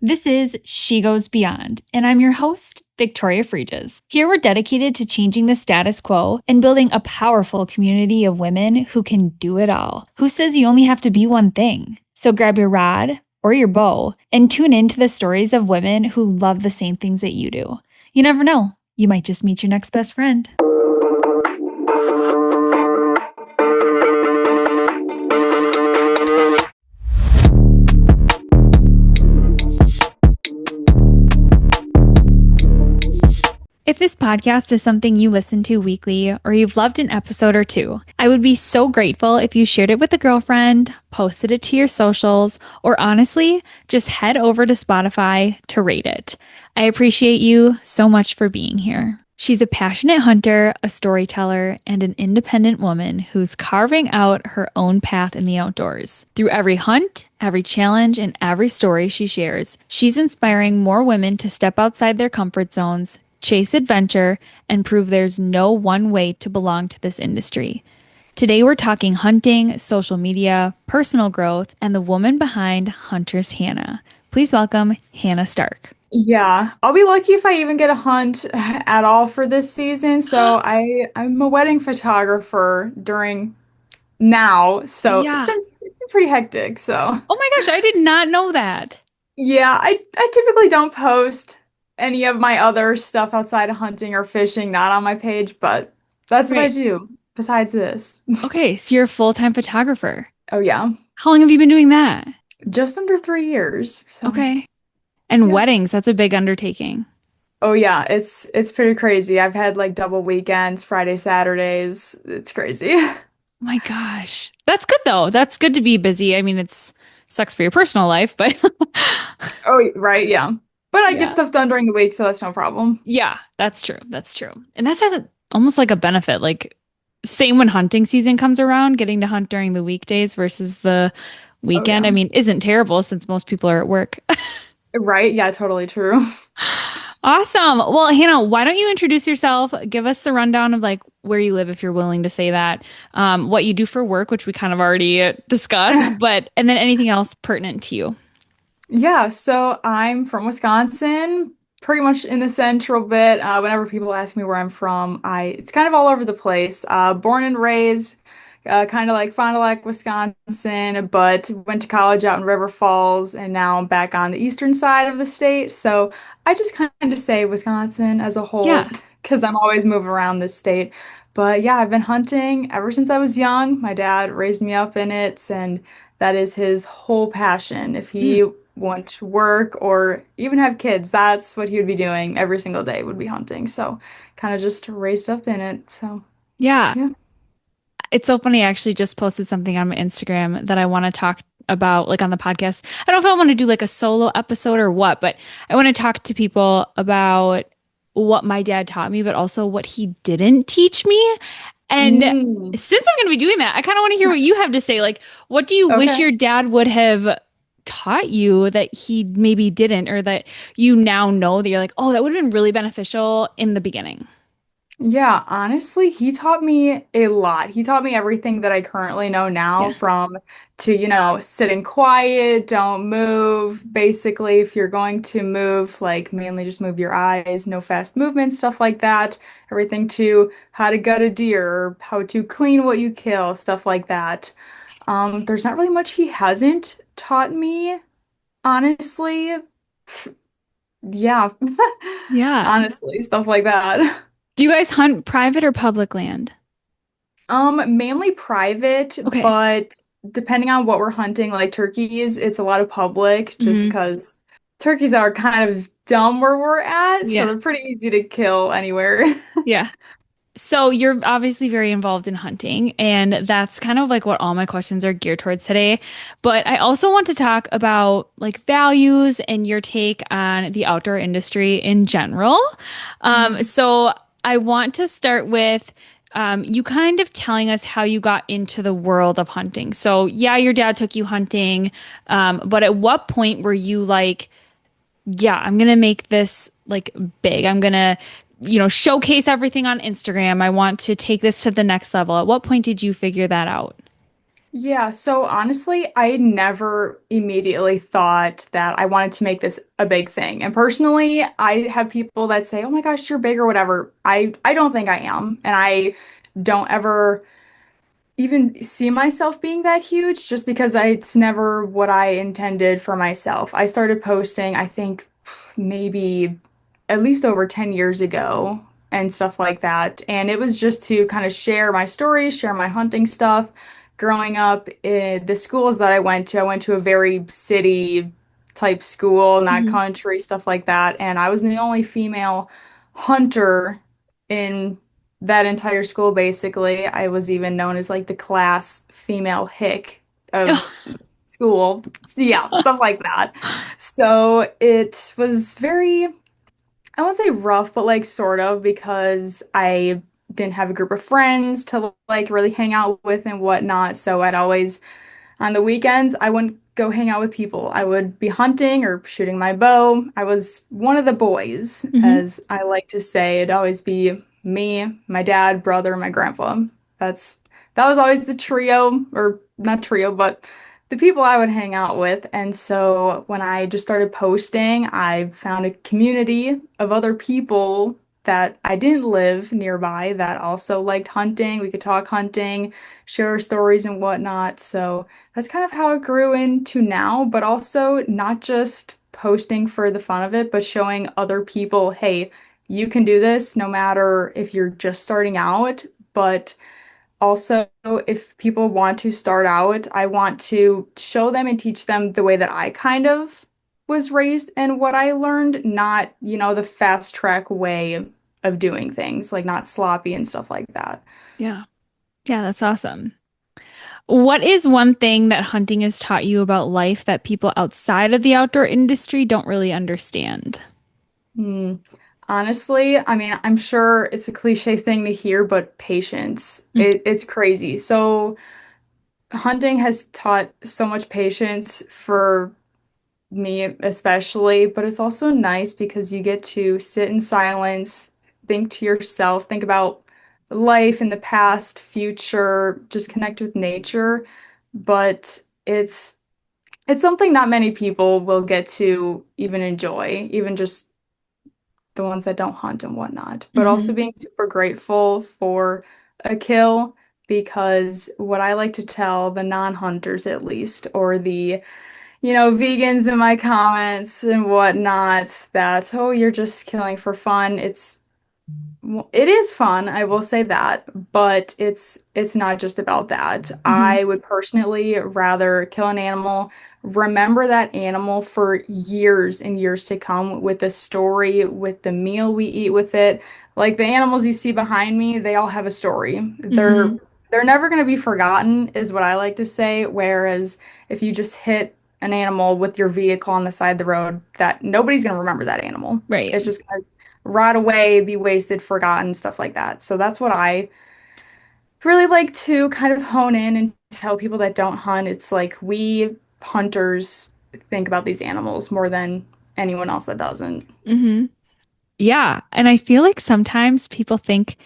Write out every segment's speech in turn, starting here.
This is She Goes Beyond, and I'm your host, Victoria Fregis. Here we're dedicated to changing the status quo and building a powerful community of women who can do it all. Who says you only have to be one thing? So grab your rod or your bow and tune in to the stories of women who love the same things that you do. You never know, you might just meet your next best friend. If this podcast is something you listen to weekly or you've loved an episode or two, I would be so grateful if you shared it with a girlfriend, posted it to your socials, or honestly, just head over to Spotify to rate it. I appreciate you so much for being here. She's a passionate hunter, a storyteller, and an independent woman who's carving out her own path in the outdoors. Through every hunt, every challenge, and every story she shares, she's inspiring more women to step outside their comfort zones, chase adventure, and prove there's no one way to belong to this industry. Today we're talking hunting, social media, personal growth, and the woman behind Hunter's Hannah. Please welcome Hannah Stark. Yeah, I'll be lucky if I even get a hunt at all for this season. So I'm a wedding photographer during now, so Yeah. it's been pretty hectic. So Oh my gosh, I did not know that. yeah, I typically don't post any of my other stuff outside of hunting or fishing, not on my page, but that's what I Right. do besides this. Okay, so you're a full-time photographer. Oh yeah, How long have you been doing that? just under 3 years. So Okay. And yeah. weddings, that's a big undertaking. Oh yeah, it's pretty crazy. I've had like double weekends, Friday, Saturdays. It's crazy. Oh my gosh. That's good though. That's good to be busy. I mean, it's sucks for your personal life, but Oh, right, yeah. But I get yeah. stuff done during the week, so that's no problem. Yeah, that's true. That's true. And that's almost like a benefit. Like same when hunting season comes around, getting to hunt during the weekdays versus the Oh weekend. I yeah. mean, isn't terrible since most people are at work. Right? Yeah, totally true. Awesome. Well, Hannah, why don't you introduce yourself? Give us the rundown of like where you live, if you're willing to say that, what you do for work, which we kind of already discussed, but and then anything else pertinent to you. Yeah, so I'm from Wisconsin, pretty much in the central bit. Whenever people ask me where I'm from, I it's kind of all over the place. Born and raised, kind of like Fond du Lac, Wisconsin, but went to college out in River Falls, and now I'm back on the eastern side of the state. So I just kind of say Wisconsin as a whole Yeah. because I'm always moving around this state. But yeah, I've been hunting ever since I was young. My dad raised me up in it, and that is his whole passion. If Mm, he want to work or even have kids, that's what he would be doing every single day would be hunting. So kind of just raised up in it. So yeah. yeah. It's so funny. I actually just posted something on my Instagram that I want to talk about, like on the podcast. I don't know if I want to do like a solo episode or what, but I want to talk to people about what my dad taught me, but also what he didn't teach me. And Mm, since I'm going to be doing that, I kind of want to hear what you have to say. Like, what do you wish okay. your dad would have taught you that he maybe didn't, or that you now know that you're like, oh, that would have been really beneficial in the beginning? Yeah, honestly, he taught me a lot. He taught me everything that I currently know now Yeah. from to, sitting quiet, don't move. Basically, if you're going to move, like mainly just move your eyes, no fast movements, stuff like that. Everything to how to gut a deer, how to clean what you kill, stuff like that. There's not really much he hasn't taught me, honestly. Yeah. Yeah. Honestly, stuff like that. Do you guys hunt private or public land? Mainly private, Okay. but depending on what we're hunting, like turkeys, it's a lot of public just Hmm. because turkeys are kind of dumb where we're at, so Yeah. they're pretty easy to kill anywhere. Yeah. So you're obviously very involved in hunting, and that's kind of like what all my questions are geared towards today. But I also want to talk about like values and your take on the outdoor industry in general. Mm. So I want to start with you kind of telling us how you got into the world of hunting. So yeah, your dad took you hunting, but at what point were you like, yeah, I'm gonna make this like big. I'm gonna, showcase everything on Instagram. I want to take this to the next level. At what point did you figure that out? Yeah, so honestly, I never immediately thought that I wanted to make this a big thing. And personally, I have people that say, "Oh my gosh, you're big or whatever." I don't think I am, and I don't ever even see myself being that huge just because it's never what I intended for myself. I started posting, I think maybe at least over 10 years ago and stuff like that. And it was just to kind of share my stories, share my hunting stuff. Growing up in the schools that I went to a very city type school, not Mhm. country, stuff like that. And I was the only female hunter in that entire school, basically. I was even known as like the class female hick of school. Yeah, stuff like that. So it was very, I won't say rough, but like sort of because I didn't have a group of friends to like really hang out with and whatnot. So I'd always on the weekends, I wouldn't go hang out with people. I would be hunting or shooting my bow. I was one of the boys, Hmm. as I like to say. It'd always be me, my dad, brother, and my grandpa. That's that was always the trio, or not trio, but the people I would hang out with. And so when I just started posting, I found a community of other people that I didn't live nearby that also liked hunting. We could talk hunting, share stories and whatnot. So that's kind of how it grew into now, but also not just posting for the fun of it, but showing other people, hey, you can do this no matter if you're just starting out. But also, if people want to start out, I want to show them and teach them the way that I kind of was raised and what I learned, not, the fast track way of doing things, like not sloppy and stuff like that. Yeah. Yeah, that's awesome. What is one thing that hunting has taught you about life that people outside of the outdoor industry don't really understand? Hmm. Honestly, I mean, I'm sure it's a cliche thing to hear, but patience. Mm. It's crazy. So hunting has taught so much patience for me especially, but it's also nice because you get to sit in silence, think to yourself, think about life in the past, future, just connect with nature. But it's something not many people will get to even enjoy, even just the ones that don't hunt and whatnot, but also Hmm. being super grateful for a kill because what I like to tell the non-hunters at least, or the, vegans in my comments and whatnot, that, oh, you're just killing for fun. Well, it is fun, I will say that, but it's not just about that. Hmm. I would personally rather kill an animal, remember that animal for years and years to come with the story, with the meal we eat with it. Like the animals you see behind me, they all have a story. They're Hmm. they're never going to be forgotten, is what I like to say. Whereas if you just hit an animal with your vehicle on the side of the road, that nobody's going to remember that animal. Right. It's just gonna rot away, be wasted, forgotten, stuff like that. So that's what I really like to kind of hone in and tell people that don't hunt. It's like we hunters think about these animals more than anyone else that doesn't. Hmm. Yeah. And I feel like sometimes people think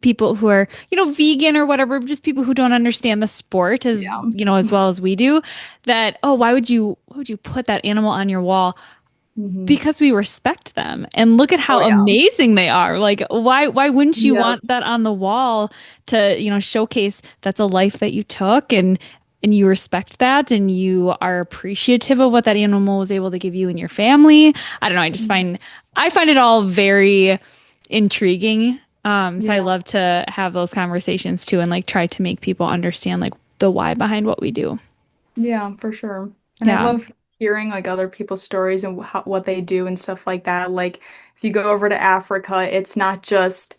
people who are, vegan or whatever, just people who don't understand the sport as, Yeah. as well as we do, that, oh, why would you put that animal on your wall? Hmm. Because we respect them and look at Oh how yeah. amazing they are. Like, why wouldn't you Yep. want that on the wall to, showcase that's a life that you took and you respect that and you are appreciative of what that animal was able to give you and your family. I don't know, I find it all very intriguing. So I Yeah. love to have those conversations too and like try to make people understand like the why behind what we do. Yeah, for sure. And I Yeah. love hearing like other people's stories and what they do and stuff like that. Like if you go over to Africa, it's not just,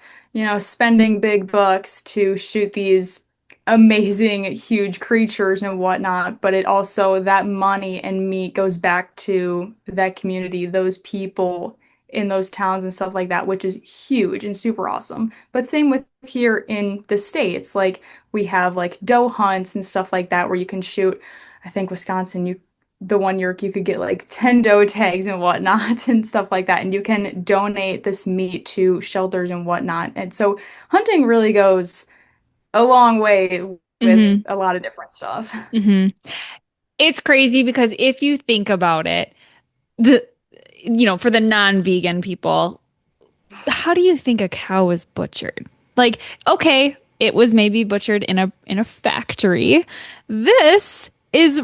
spending big bucks to shoot these amazing, huge creatures and whatnot, but it also that money and meat goes back to that community, those people in those towns and stuff like that, which is huge and super awesome. But same with here in the States, like we have like doe hunts and stuff like that where you can shoot. I think Wisconsin, the one year you could get like 10 doe tags and whatnot and stuff like that. And you can donate this meat to shelters and whatnot. And so hunting really goes a long way with Hmm. a lot of different stuff. Hmm. It's crazy because if you think about it, the for the non-vegan people, how do you think a cow was butchered? Like, okay, it was maybe butchered in a factory. This is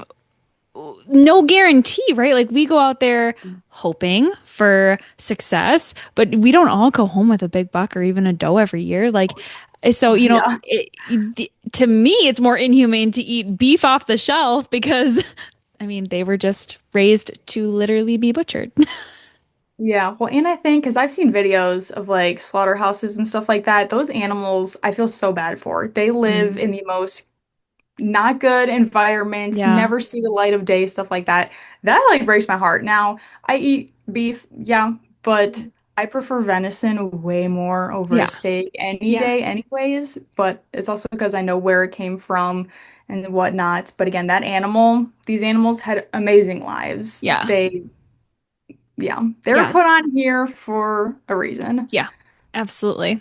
no guarantee, right? Like we go out there hoping for success, but we don't all go home with a big buck or even a doe every year. Like, so, Yeah. to me, it's more inhumane to eat beef off the shelf because, I mean, they were just raised to literally be butchered. Yeah, well, and I think because I've seen videos of like slaughterhouses and stuff like that, those animals I feel so bad for. They live Mm. in the most not good environments, Yeah. never see the light of day, stuff like that. That like breaks my heart. Now, I eat beef, yeah, but I prefer venison way more over a Yeah. steak any Yeah. day, anyways. But it's also because I know where it came from and whatnot. But again, these animals had amazing lives. Yeah. They were Yeah. put on here for a reason. Yeah. Absolutely.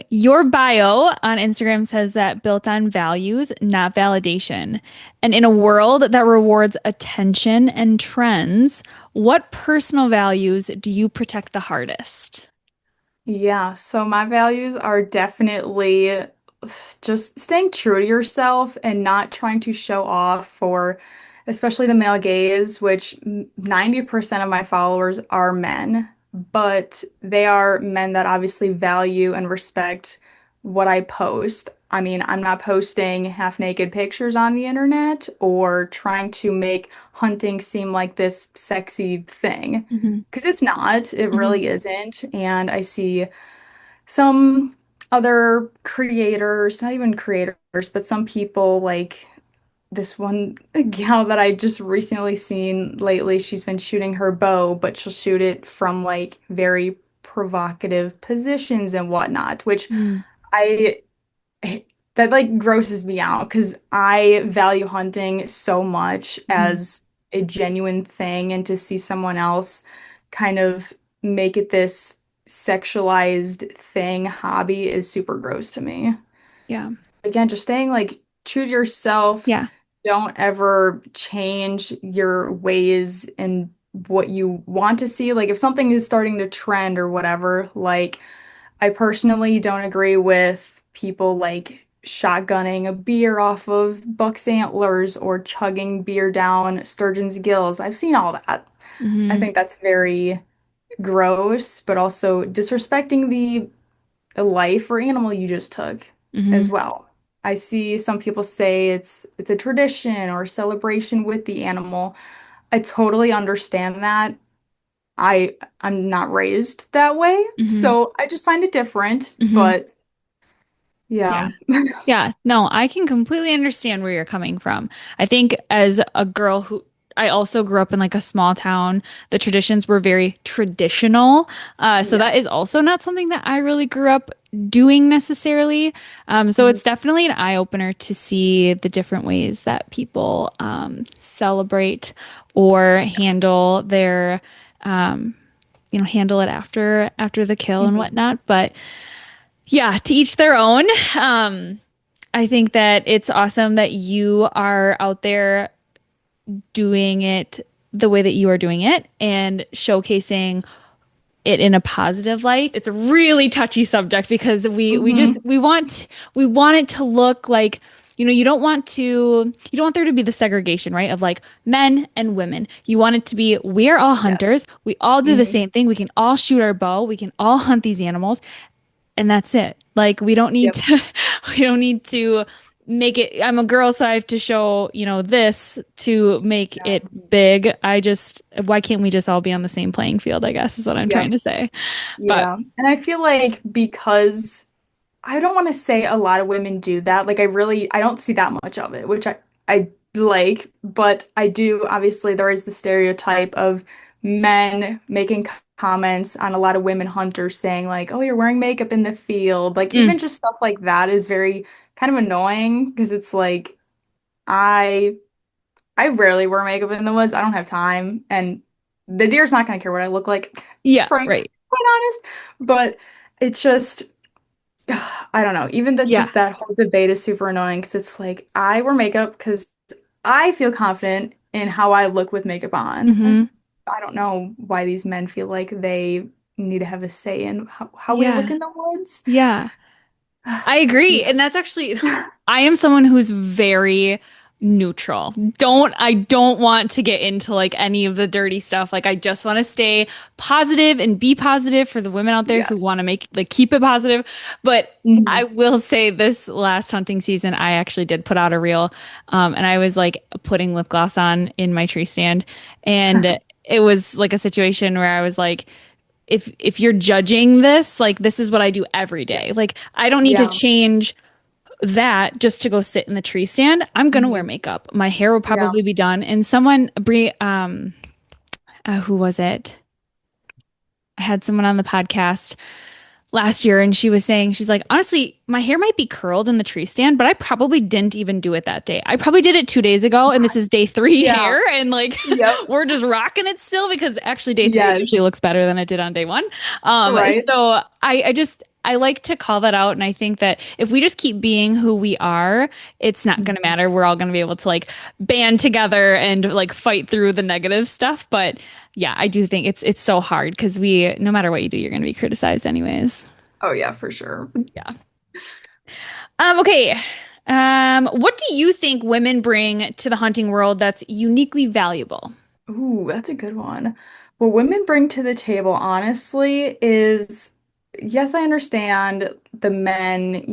Your bio on Instagram says that built on values, not validation. And in a world that rewards attention and trends, what personal values do you protect the hardest? Yeah, so my values are definitely just staying true to yourself and not trying to show off for especially the male gaze, which 90% of my followers are men, but they are men that obviously value and respect what I post. I mean, I'm not posting half-naked pictures on the internet or trying to make hunting seem like this sexy thing. Hmm. Because it's not, it Hmm. really isn't. And I see some other creators, not even creators, but some people like this one gal that I just recently seen lately. She's been shooting her bow, but she'll shoot it from like very provocative positions and whatnot, which Mm. I that like grosses me out because I value hunting so much Hmm. as a genuine thing, and to see someone else kind of make it this sexualized thing, hobby is super gross to me. Yeah. Again, just staying like true to yourself. Yeah. Don't ever change your ways and what you want to see. Like if something is starting to trend or whatever, like I personally don't agree with people like shotgunning a beer off of buck's antlers or chugging beer down sturgeon's gills. I've seen all that. I Hmm. think that's very gross, but also disrespecting the life or animal you just took as Hmm. well. I see some people say it's a tradition or a celebration with the animal. I totally understand that. I'm not raised that way, Hmm. so I just find it different, Hmm. but Yeah. yeah. Yeah, no, I can completely understand where you're coming from. I think as a girl who I also grew up in like a small town, the traditions were very traditional. So Yeah. that is also not something that I really grew up doing necessarily. So Mhm. it's definitely an eye opener to see the different ways that people celebrate or handle their handle it after the kill and Mhm. whatnot. But yeah, to each their own. I think that it's awesome that you are out there doing it the way that you are doing it and showcasing it in a positive light. It's a really touchy subject because we just Mhm. we want it to look like you don't want there to be the segregation, right? Of like men and women. You want it to be we're all Yes. hunters. We all do the Mhm. same thing. We can all shoot our bow. We can all hunt these animals and that's it. Like we don't need Yep. to we don't need to make it I'm a girl so I have to show, this to make Yeah. it big. Why can't we just all be on the same playing field, I guess is what I'm Yeah. trying to say. But Yeah. And I feel like because I don't want to say a lot of women do that. Like I don't see that much of it, which I like, but I do obviously there is the stereotype of men making comments on a lot of women hunters saying like, "Oh, you're wearing makeup in the field." Like mm, even just stuff like that is very kind of annoying because it's like I I rarely wear makeup in the woods. I don't have time, and the deer's not going to care what I look like, yeah, frank, right. quite honest. But it's just I don't know. Even that Yeah. just that whole debate is super annoying because it's like I wear makeup because I feel confident in how I look with makeup on. Hmm. I don't know why these men feel like they need to have a say in how we look Yeah. in the woods. Yeah. I agree. And that's actually, I am someone who's very neutral. I don't want to get into like any of the dirty stuff. Like I just want to stay positive and be positive for the women out there who Yes. want to make like keep it positive. But I Hmm. will say this last hunting season, I actually did put out a reel, and I was like putting lip gloss on in my tree stand. And it was like a situation where I was like, if you're judging this, like this is what I do every Yeah. day. Like I don't need to Yeah. change that just to go sit in the tree stand. I'm gonna wear Mhm. makeup. My hair will Yeah. probably be done. And someone, Brie, who was it? I had someone on the podcast last year and she was saying, she's like, honestly, my hair might be curled in the tree stand, but I probably didn't even do it that day. I probably did it 2 days ago and this is day three Yeah. hair and like Yep. we're just rocking it still because actually day three usually Yes. looks better than it did on day one. Right. So I just I like to call that out and I think that if we just keep being who we are, it's not going to Mhm. matter. We're all going to be able to like band together and like fight through the negative stuff, but yeah, I do think it's so hard because we no matter what you do, you're going to be criticized anyways. Oh yeah, for sure. Yeah. Okay. What do you think women bring to the hunting world that's uniquely valuable? Ooh, that's a good one. What women bring to the table, honestly, is yes, I understand the men,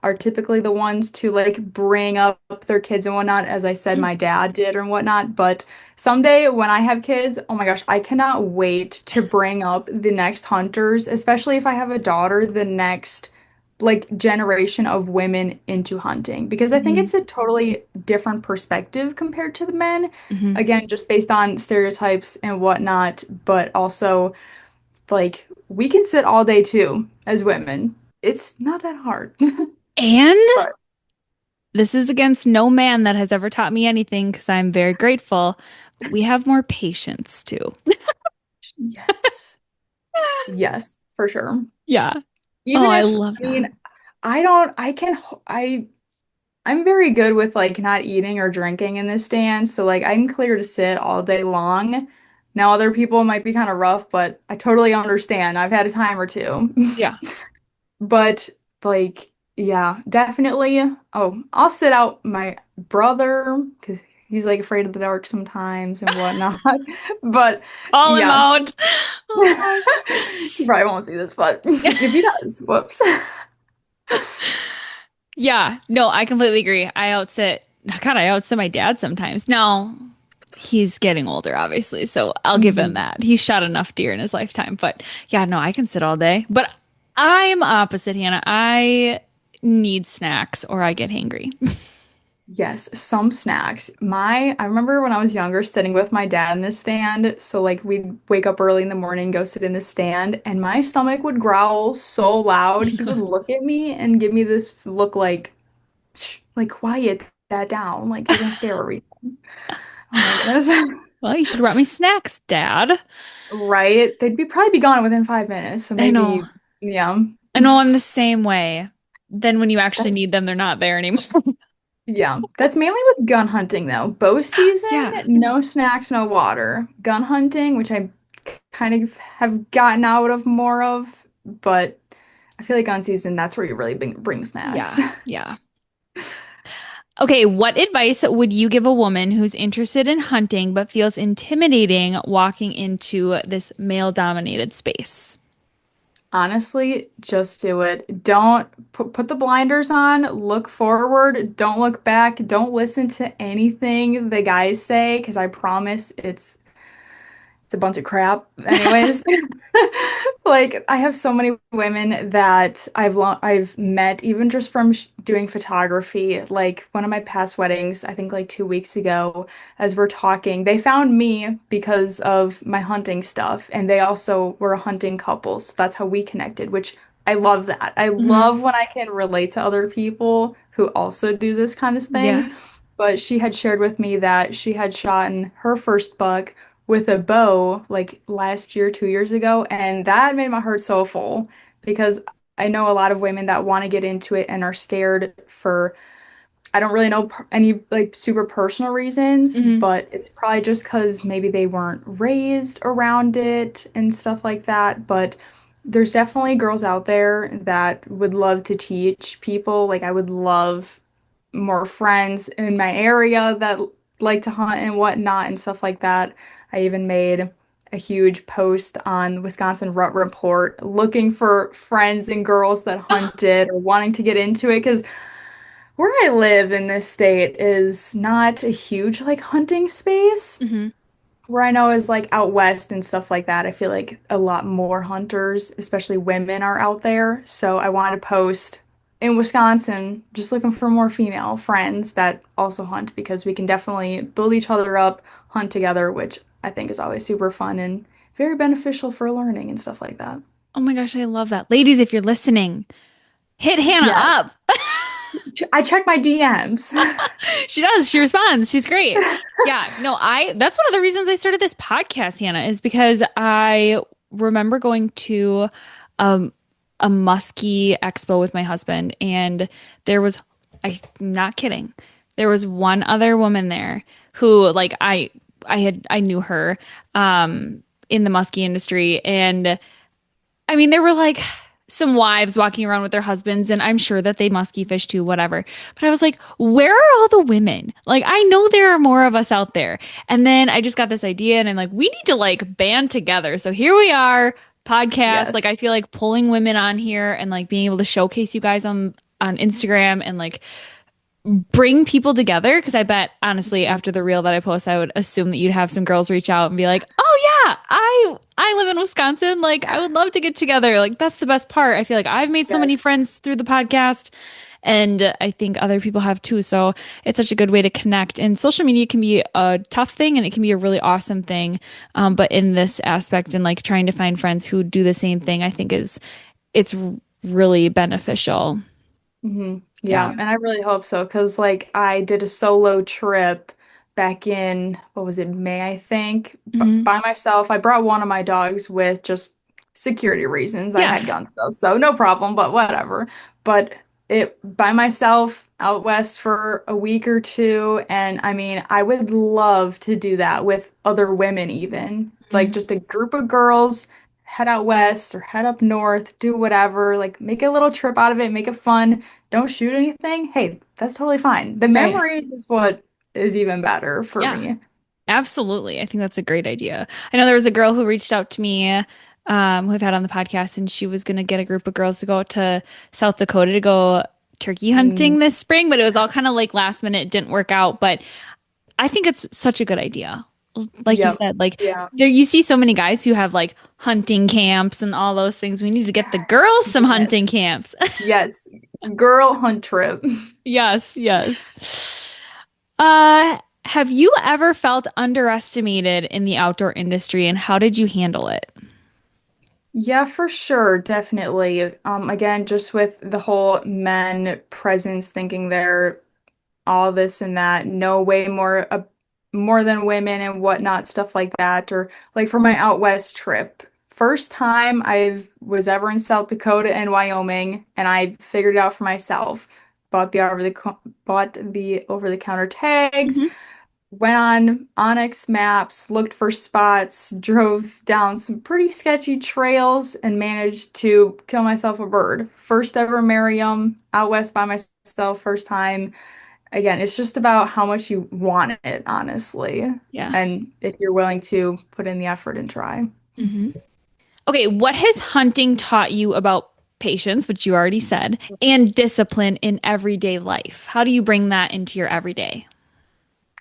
are typically the ones to like bring up their kids and whatnot, as I said, my dad did and whatnot. But someday when I have kids, oh my gosh, I cannot wait to bring up the next hunters, especially if I have a daughter, the next like generation of women into hunting, because I think Hmm. it's a totally different perspective compared to the men. Hmm. Again, just based on stereotypes and whatnot, but also like we can sit all day too as women. It's not that hard. And But this is against no man that has ever taught me anything because I'm very grateful. We have more patience too. yes. Yes, for sure. Yeah. Oh, Even I if, love I that. mean, I don't, I can, I'm very good with like not eating or drinking in this stand, so like I'm clear to sit all day long. Now other people might be kind of rough, but I totally understand. I've had a time or two. Yeah. But like yeah, definitely. Oh, I'll sit out my brother because he's like afraid of the dark sometimes and whatnot. But All him yeah. out. Oh gosh. He probably won't see this, but if he does, whoops. Yeah. No, I completely agree. I outsit my dad sometimes. Now, he's getting older, obviously, so I'll give him Mhm. that. He's shot enough deer in his lifetime. But yeah, no, I can sit all day. But I'm opposite, Hannah. I need snacks or I get hangry. Yes, some snacks. I remember when I was younger sitting with my dad in the stand. So like we'd wake up early in the morning, go sit in the stand, and my stomach would growl so loud. He would look at me and give me this look like, "Shh, like quiet that down. Like you're gonna scare everything." Oh my goodness. Well, you should have brought me snacks, Dad. Right? They'd be probably be gone within 5 minutes. So I know. maybe, yeah. I know I'm the same way. Then when you actually need them, they're not there anymore. Yeah, that's mainly with gun hunting though. Bow season, Yeah. no snacks, no water. Gun hunting, which I kind of have gotten out of more of, but I feel like gun season, that's where you really bring snacks. Yeah. Yeah. Okay, what advice would you give a woman who's interested in hunting but feels intimidating walking into this male-dominated space? Honestly, just do it. Don't put the blinders on, look forward, don't look back, don't listen to anything the guys say, because I promise it's a bunch of crap. Anyways, like I have so many women that I've met even just from doing photography. Like one of my past weddings, I think like 2 weeks ago, as we're talking, they found me because of my hunting stuff, and they also were a hunting couple. So that's how we connected, which I love that. I Hmm. love when I can relate to other people who also do this kind of thing. Yeah. But she had shared with me that she had shot in her first buck with a bow like last year, 2 years ago, and that made my heart so full because I know a lot of women that want to get into it and are scared for I don't really know any like super personal reasons, Hmm. but it's probably just because maybe they weren't raised around it and stuff like that. But there's definitely girls out there that would love to teach people. Like, I would love more friends in my area that like to hunt and whatnot and stuff like that. I even made a huge post on Wisconsin Rut Report looking for friends and girls that hunted or wanting to get into it because where I live in this state is not a huge like hunting space. Hmm. Where I know is like out west and stuff like that. I feel like a lot more hunters, especially women, are out there. So I wanted to post in Wisconsin, just looking for more female friends that also hunt because we can definitely build each other up, hunt together, which I think is always super fun and very beneficial for learning and stuff like that. Oh my gosh, I love that. Ladies, if you're listening, hit Hannah Yeah, up. I check my DMs. She does. She responds. She's great. Yeah, no, that's one of the reasons I started this podcast, Hannah, is because I remember going to um a muskie expo with my husband, and there was, I'm not kidding. There was one other woman there who like I knew her in the muskie industry, and I mean, there were like some wives walking around with their husbands, and I'm sure that they musky fish too, whatever. But I was like, where are all the women? Like, I know there are more of us out there. And then I just got this idea, and I'm like, we need to like band together. So here we are, podcast. Like, Yes. I feel like pulling women on here and like being able to showcase you guys on Instagram and like bring people together because I bet honestly after the reel that I post I would assume that you'd have some girls reach out and be like, "Oh yeah, I live in Wisconsin. Like I would love to get together." Like that's the best part. I feel like I've made so Yes. many friends through the podcast and I think other people have too. So it's such a good way to connect. And social media can be a tough thing and it can be a really awesome thing. But in this aspect and like trying to find friends who do the same thing, I think it's really beneficial. Yeah, Yeah. and I really hope so because like I did a solo trip back in what was it, May, I think, b Hmm. by myself. I brought one of my dogs with just security reasons. I Yeah. had guns though, so no problem, but whatever. But it by myself out west for a week or two, and I mean, I would love to do that with other women even. Like just a group of girls head out west or head up north, do whatever, like make a little trip out of it, make it fun, don't shoot anything, hey, that's totally fine. The Right. memories is what is even better for Yeah, me. absolutely. I think that's a great idea. I know there was a girl who reached out to me, who I've had on the podcast, and she was going to get a group of girls to go to South Dakota to go turkey Mm, hunting this spring, but it was all kind of like last minute, it didn't work out. But I think it's such a good idea. Like you yep. said, like Yeah. there you see so many guys who have like hunting camps and all those things. We need to get the Yes. girls some Yes. hunting camps. Yes. Girl hunt trip. Yes, yes. Uh, have you ever felt underestimated in the outdoor industry and how did you handle it? Yeah, for sure, definitely. Again, just with the whole men presence thinking they're all this and that, know way more than women and whatnot, stuff like that. Or like for my out west trip, first time I was ever in South Dakota and Wyoming, and I figured it out for myself. Bought the over the counter tags, Hmm. went on Onyx Maps, looked for spots, drove down some pretty sketchy trails, and managed to kill myself a bird. First ever Merriam out west by myself, first time. Again, it's just about how much you want it, honestly, Yeah. and if you're willing to put in the effort and try. Hmm. Okay, what has hunting taught you about patience, which you already said, and discipline in everyday life? How do you bring that into your everyday?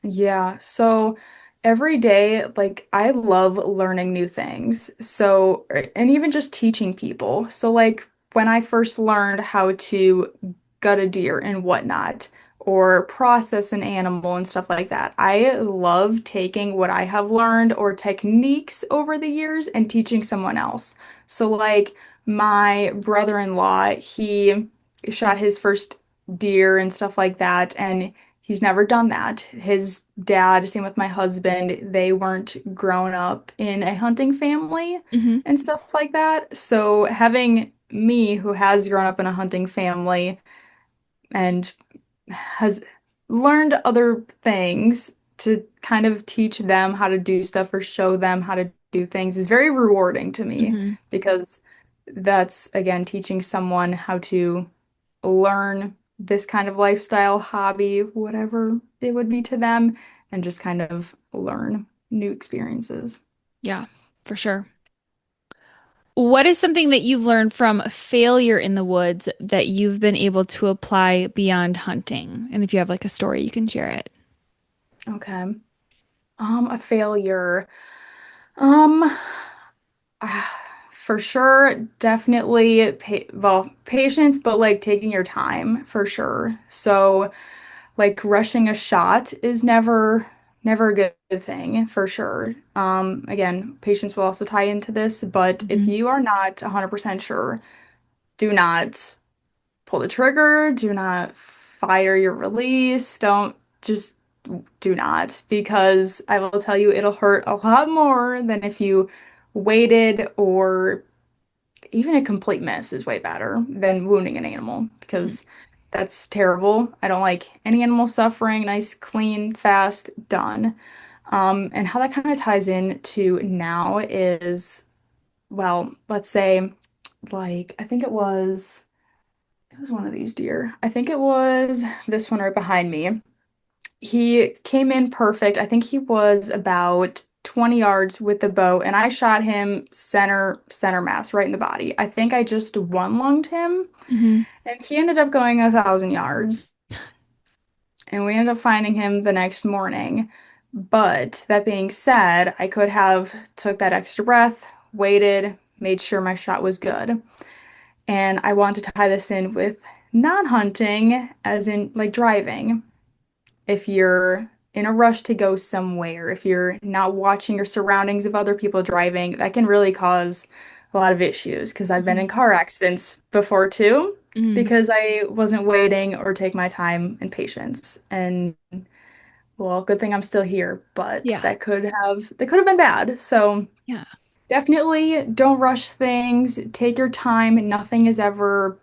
Yeah, so every day, like I love learning new things. So, and even just teaching people. So, like when I first learned how to gut a deer and whatnot, or process an animal and stuff like that, I love taking what I have learned or techniques over the years and teaching someone else. So, like my brother-in-law, he shot his first deer and stuff like that, and he's never done that. His dad, same with my husband, they weren't grown up in a hunting family Hmm. and stuff like that. So having me, who has grown up in a hunting family and has learned other things to kind of teach them how to do stuff or show them how to do things is very rewarding to me Hmm. because that's again teaching someone how to learn this kind of lifestyle, hobby, whatever it would be to them, and just kind of learn new experiences. Yeah, for sure. What is something that you've learned from failure in the woods that you've been able to apply beyond hunting? And if you have like a story, you can share it. Okay. A failure. Um, for sure, definitely patience, but like taking your time for sure. So, like rushing a shot is never a good thing for sure. Again, patience will also tie into this, but if Hmm. you are not 100% sure, do not pull the trigger, do not fire your release, don't just do not, because I will tell you it'll hurt a lot more than if you waited, or even a complete miss is way better than wounding an animal because that's terrible. I don't like any animal suffering. Nice, clean, fast, done. And how that kind of ties in to now is, well, let's say, like, I think it was one of these deer. I think it was this one right behind me. He came in perfect. I think he was about 20 yards with the bow, and I shot him center mass right in the body. I think I just one lunged him, Hmm. and he ended up going 1,000 yards. And we ended up finding him the next morning. But that being said, I could have took that extra breath, waited, made sure my shot was good. And I want to tie this in with non-hunting, as in like driving. If you're in a rush to go somewhere, if you're not watching your surroundings of other people driving, that can really cause a lot of issues because I've been in car accidents before too, Hmm. because I wasn't waiting or take my time and patience. And well, good thing I'm still here, but Yeah. that could have been bad. So Yeah. definitely don't rush things. Take your time. Nothing is ever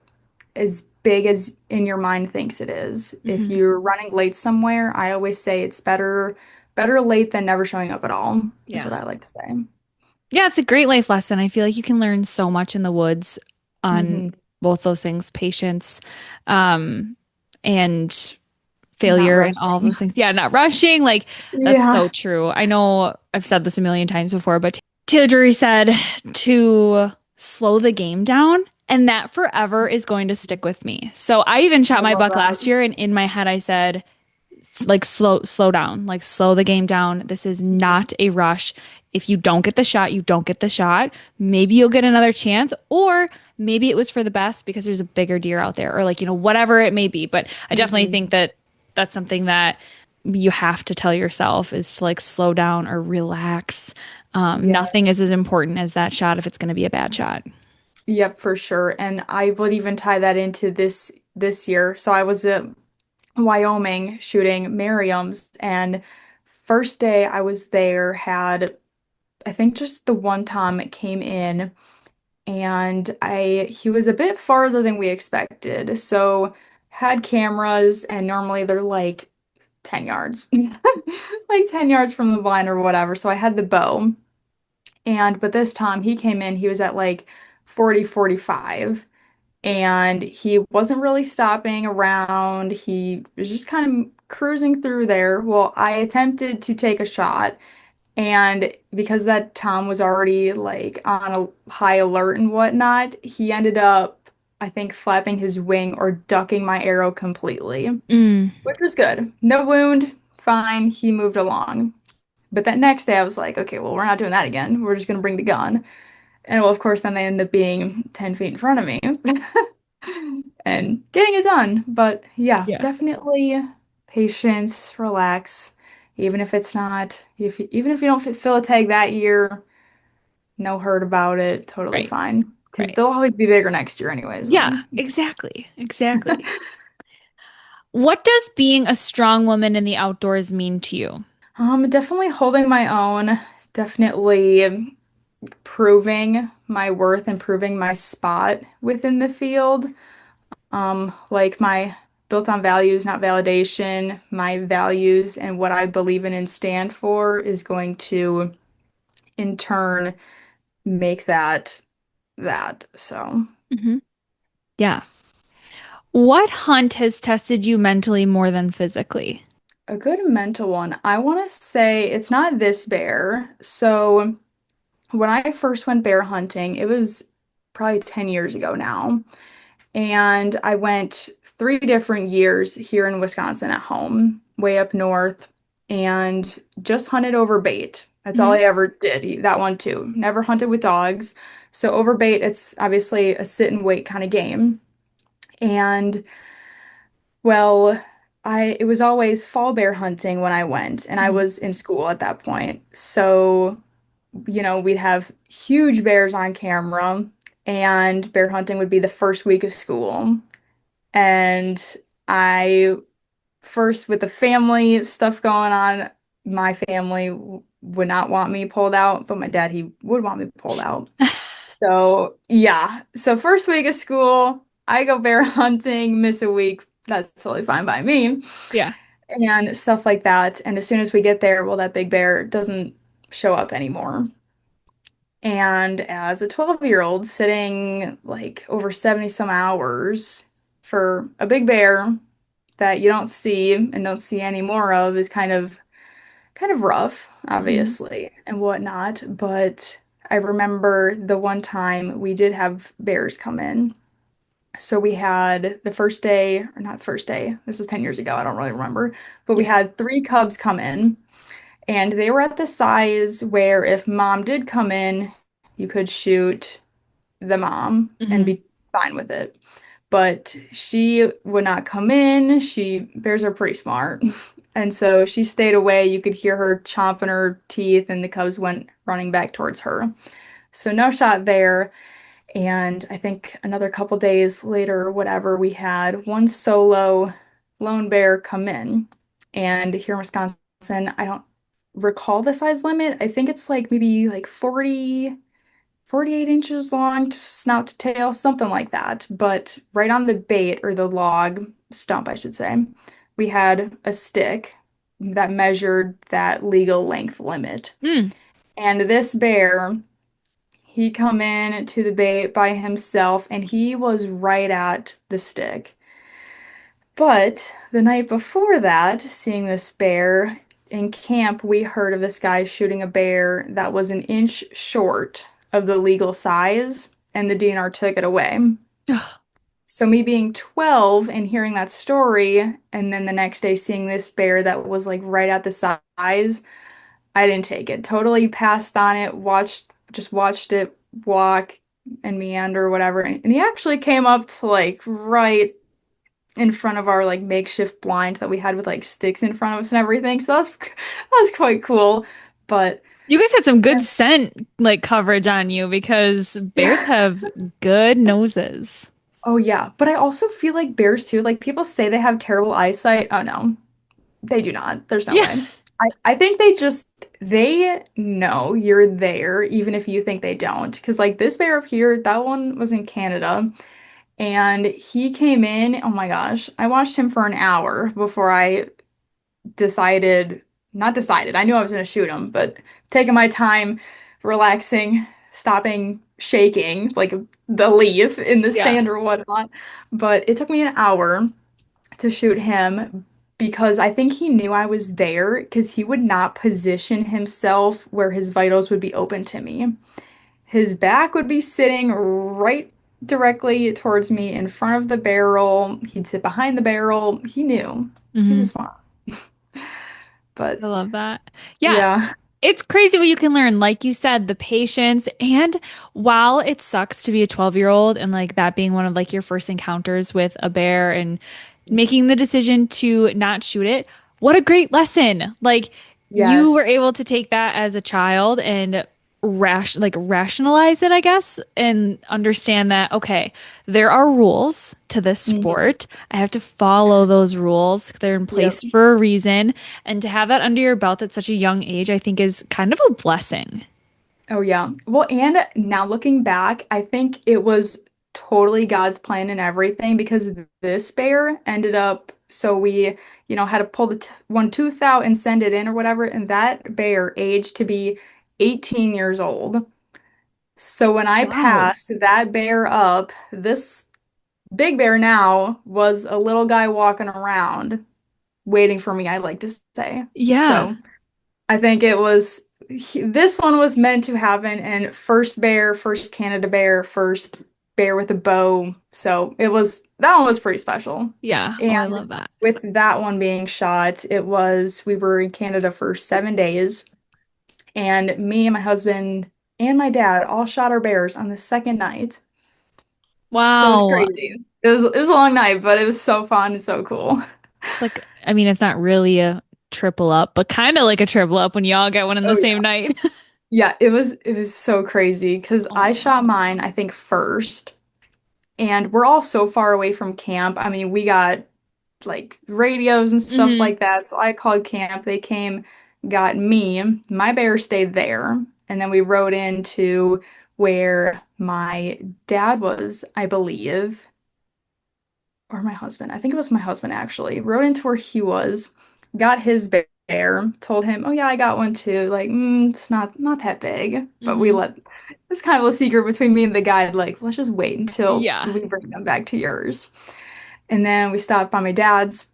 as big as in your mind thinks it is. If Hmm. you're running late somewhere, I always say it's better late than never showing up at all, is what Yeah. I like to say. Yeah, it's a great life lesson. I feel like you can learn so much in the woods on Hmm. both those things, patience, um, and Not failure and all rushing. those things. Yeah, not rushing. Like that's so Yeah. true. I know I've said this a million times before, but Taylor Drury said to slow the game down, and that forever is going to stick with me. So I even shot I my love buck last that. year, and in my head I said, like slow down, like slow the game down. This is not a rush. If you don't get the shot, you don't get the shot. Maybe you'll get another chance, or maybe it was for the best because there's a bigger deer out there, or like, whatever it may be. But I definitely Hmm. think that that's something that you have to tell yourself is to like slow down or relax. Nothing Yes. is as important as that shot if it's going to be a bad shot. Yep, for sure. And I would even tie that into this year. So I was at Wyoming shooting Merriam's, and first day I was there had, I think, just the one time it came in, and I he was a bit farther than we expected. So had cameras, and normally they're like 10 yards. Like 10 yards from the blind or whatever. So I had the bow. And but this time he came in, he was at like 40, 45, and he wasn't really stopping around. He was just kind of cruising through there. Well, I attempted to take a shot, and because that Tom was already like on a high alert and whatnot, he ended up, I think, flapping his wing or ducking my arrow completely, Mm, which was good. No wound, fine. He moved along. But that next day, I was like, okay, well, we're not doing that again. We're just gonna bring the gun. And well, of course, then they end up being 10 feet in front of me and getting it done. But yeah, yeah, definitely patience, relax. Even if it's not, if even if you don't fill a tag that year, no hurt about it, totally right, fine. Because right. they'll always be bigger next year anyways Yeah, then. exactly, exactly. What does being a strong woman in the outdoors mean to you? Definitely holding my own, definitely proving my worth and proving my spot within the field. Like my built on values, not validation, my values and what I believe in and stand for is going to in turn make that. So Hmm. Yeah. What hunt has tested you mentally more than physically? a good mental one. I want to say it's not this bear. So when I first went bear hunting, it was probably 10 years ago now. And I went 3 different years here in Wisconsin at home, way up north, and just hunted over bait. That's all Hmm. I ever did. That one too. Never hunted with dogs. So over bait, it's obviously a sit and wait kind of game. And well, I it was always fall bear hunting when I went, and I Hmm. was in school at that point. So, we'd have huge bears on camera, and bear hunting would be the first week of school. And I first with the family stuff going on, my family would not want me pulled out, but my dad, he would want me pulled out. So, yeah. So first week of school, I go bear hunting, miss a week. That's totally fine by me. Yeah. And stuff like that. And as soon as we get there, well, that big bear doesn't show up anymore. And as a 12-year-old sitting like over 70 some hours for a big bear that you don't see and don't see any more of is kind of rough, Hmm. obviously, and whatnot. But I remember the one time we did have bears come in. So we had the first day, or not the first day, this was 10 years ago, I don't really remember, but we Yeah. had 3 cubs come in, and they were at the size where if mom did come in, you could shoot the mom and Hmm. be fine with it. But she would not come in. Bears are pretty smart. And so she stayed away. You could hear her chomping her teeth, and the cubs went running back towards her. So no shot there. And I think another couple days later, or whatever, we had one solo lone bear come in. And here in Wisconsin, I don't recall the size limit. I think it's like maybe like 48 inches long, snout to tail, something like that. But right on the bait or the log stump, I should say, we had a stick that measured that legal length limit. Mm. And this bear, he come in to the bait by himself and he was right at the stick. But the night before that, seeing this bear in camp, we heard of this guy shooting a bear that was an inch short of the legal size, and the DNR took it away. So, me being 12 and hearing that story, and then the next day seeing this bear that was like right at the size, I didn't take it. Totally passed on it, just watched it walk and meander or whatever. And he actually came up to like right in front of our like makeshift blind that we had with like sticks in front of us and everything. So that was quite cool. But You guys had some good scent like coverage on you because bears yeah. have good noses. Oh yeah. But I also feel like bears too, like people say they have terrible eyesight. Oh no, they do not. There's no Yeah. way. I think they know you're there even if you think they don't. Because like this bear up here, that one was in Canada. And he came in, oh my gosh, I watched him for an hour before I not decided, I knew I was going to shoot him, but taking my time, relaxing, stopping shaking like the leaf in the Yeah. stand or whatnot. But it took me an hour to shoot him because I think he knew I was there because he would not position himself where his vitals would be open to me. His back would be sitting right directly towards me in front of the barrel. He'd sit behind the barrel. He knew. He Hmm. was smart. But I love that. Yeah. yeah. It's crazy what you can learn. Like you said, the patience. And while it sucks to be a 12-year-old and like that being one of like your first encounters with a bear and making the decision to not shoot it, what a great lesson. Like you were Yes. able to take that as a child and rationalize it, I guess, and understand that, okay, there are rules to this Hmm. sport. I have to follow those rules. They're in Yep. place for a reason. And to have that under your belt at such a young age, I think is kind of a blessing. Oh yeah. Well, and now looking back, I think it was totally God's plan and everything because this bear ended up so we, had to pull the t one tooth out and send it in or whatever, and that bear aged to be 18 years old. So when I Wow. passed that bear up, this big bear now was a little guy walking around waiting for me, I like to say. Yeah. So I think this one was meant to happen, and first bear, first Canada bear, first bear with a bow. So that one was pretty special. Yeah. Oh, I And love that. with that one being shot, we were in Canada for 7 days, and me and my husband and my dad all shot our bears on the second night. So it was Wow. crazy. It was a long night, but it was so fun and so cool. It's like, I mean, it's not really a triple up, but kind of like a triple up when you all get one in the Oh same yeah. night. Yeah, it was so crazy because I Oh. shot mine, I think, first. And we're all so far away from camp. I mean, we got like radios and stuff Hmm. like that. So I called camp. They came, got me. My bear stayed there. And then we rode into where my dad was, I believe, or my husband. I think it was my husband actually. Rode into where he was, got his bear, told him, "Oh yeah, I got one too." Like, it's not that big, but Hmm. it was kind of a secret between me and the guide. Like, let's just wait until Yeah. we bring them back to yours. And then we stopped by my dad's.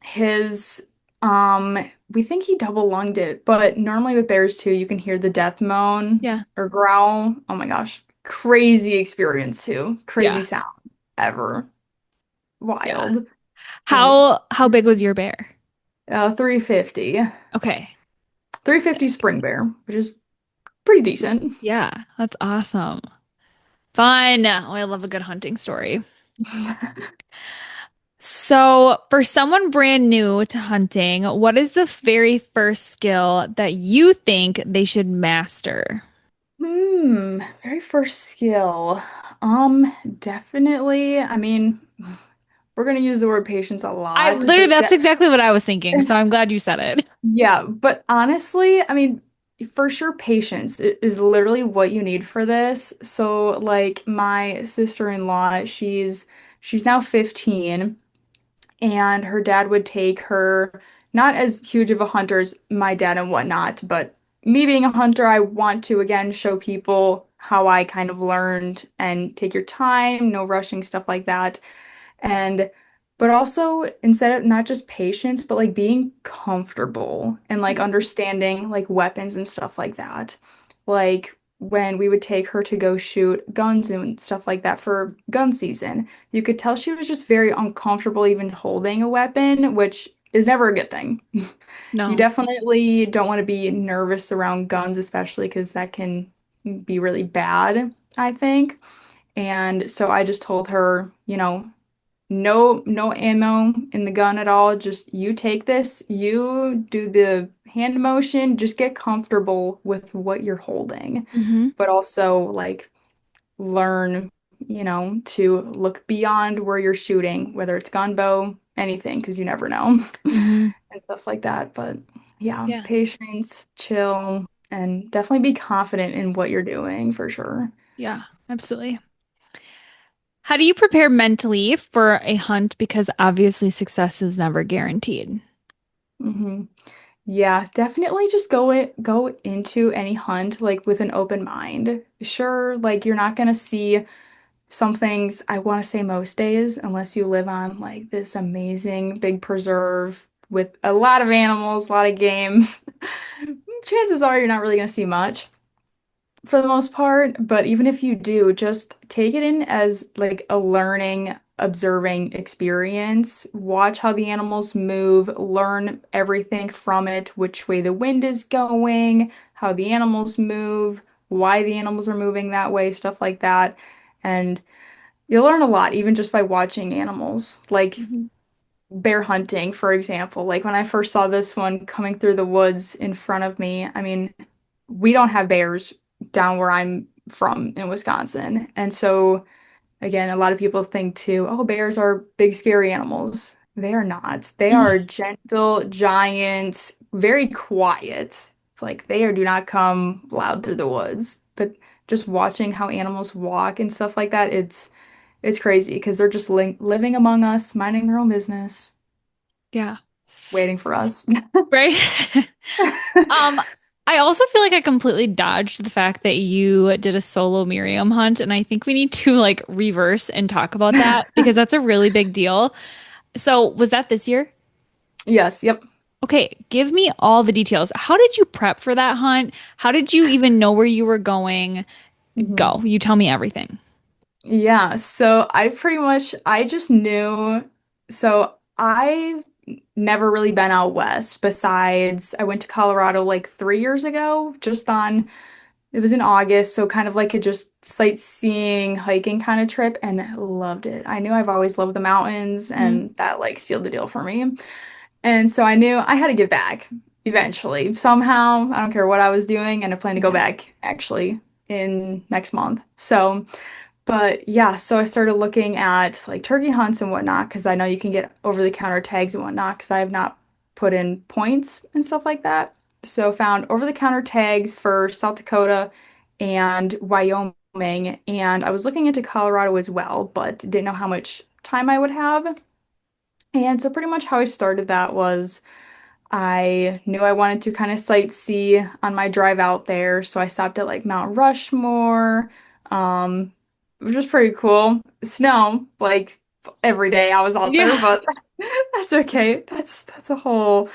His, um, we think he double lunged it, but normally with bears too, you can hear the death moan Yeah. or growl. Oh my gosh, crazy experience too. Crazy Yeah. sound ever. Yeah. Wild. But How big was your bear? 350. Okay. 350 spring bear, which is pretty decent. Yeah, that's awesome. Fun. Oh, I love a good hunting story. So, for someone brand new to hunting, what is the very first skill that you think they should master? Very first skill. Definitely. I mean, we're gonna use the word patience a I lot, literally, but that's exactly what I was thinking. So I'm glad you said it. yeah, but honestly, I mean, for sure, patience is literally what you need for this. So, like my sister-in-law, she's now 15, and her dad would take her, not as huge of a hunter as my dad and whatnot, but me being a hunter, I want to again show people how I kind of learned and take your time, no rushing, stuff like that. And but also instead of not just patience, but like being comfortable and like understanding like weapons and stuff like that. Like when we would take her to go shoot guns and stuff like that for gun season, you could tell she was just very uncomfortable even holding a weapon, which is never a good thing. You No. definitely don't want to be nervous around guns, especially because that can be really bad, I think. And so I just told her, no ammo in the gun at all. Just you take this, you do the hand motion, just get comfortable with what you're holding, Hmm. but also like learn, to look beyond where you're shooting, whether it's gun, bow, anything, because you never know Hmm. and stuff like that. But yeah, Yeah. patience, chill, and definitely be confident in what you're doing for sure. Yeah, absolutely. How do you prepare mentally for a hunt? Because obviously success is never guaranteed. Hmm. Yeah, definitely just go into any hunt like with an open mind. Sure, like you're not gonna see some things I want to say most days unless you live on like this amazing big preserve with a lot of animals, a lot of game. Chances are you're not really gonna see much for the most part, but even if you do, just take it in as like a learning, observing experience. Watch how the animals move, learn everything from it, which way the wind is going, how the animals move, why the animals are moving that way, stuff like that. And you'll learn a lot even just by watching animals. Like Mhm. bear hunting, for example. Like when I first saw this one coming through the woods in front of me, I mean, we don't have bears down where I'm from in Wisconsin. And so again, a lot of people think too, oh, bears are big, scary animals. They are not. They are gentle, giant, very quiet. Like they are, do not come loud through the woods. But just watching how animals walk and stuff like that, it's crazy because they're just li living among us, minding their own business, Yeah. waiting for us. Right? Um, I also feel like I completely dodged the fact that you did a solo Miriam hunt, and I think we need to like reverse and talk about that because that's a really big deal. So, was that this year? Yes, yep. Okay, give me all the details. How did you prep for that hunt? How did you even know where you were going? Go. Mhm. You tell me everything. Yeah, so I just knew. So I've never really been out west besides I went to Colorado like 3 years ago, just on, it was in August, so kind of like a just sightseeing, hiking kind of trip, and loved it. I knew I've always loved the mountains, Mhm. and that like sealed the deal for me. And so I knew I had to give back eventually, somehow. I don't care what I was doing, and I plan to go Yeah. back actually in next month. So. But yeah, so I started looking at like turkey hunts and whatnot because I know you can get over-the-counter tags and whatnot because I have not put in points and stuff like that. So found over-the-counter tags for South Dakota and Wyoming, and I was looking into Colorado as well, but didn't know how much time I would have. And so pretty much how I started that was I knew I wanted to kind of sightsee on my drive out there, so I stopped at like Mount Rushmore, um, which was pretty cool. Snow, like every day I was out there, Yeah. but that's okay. That's a whole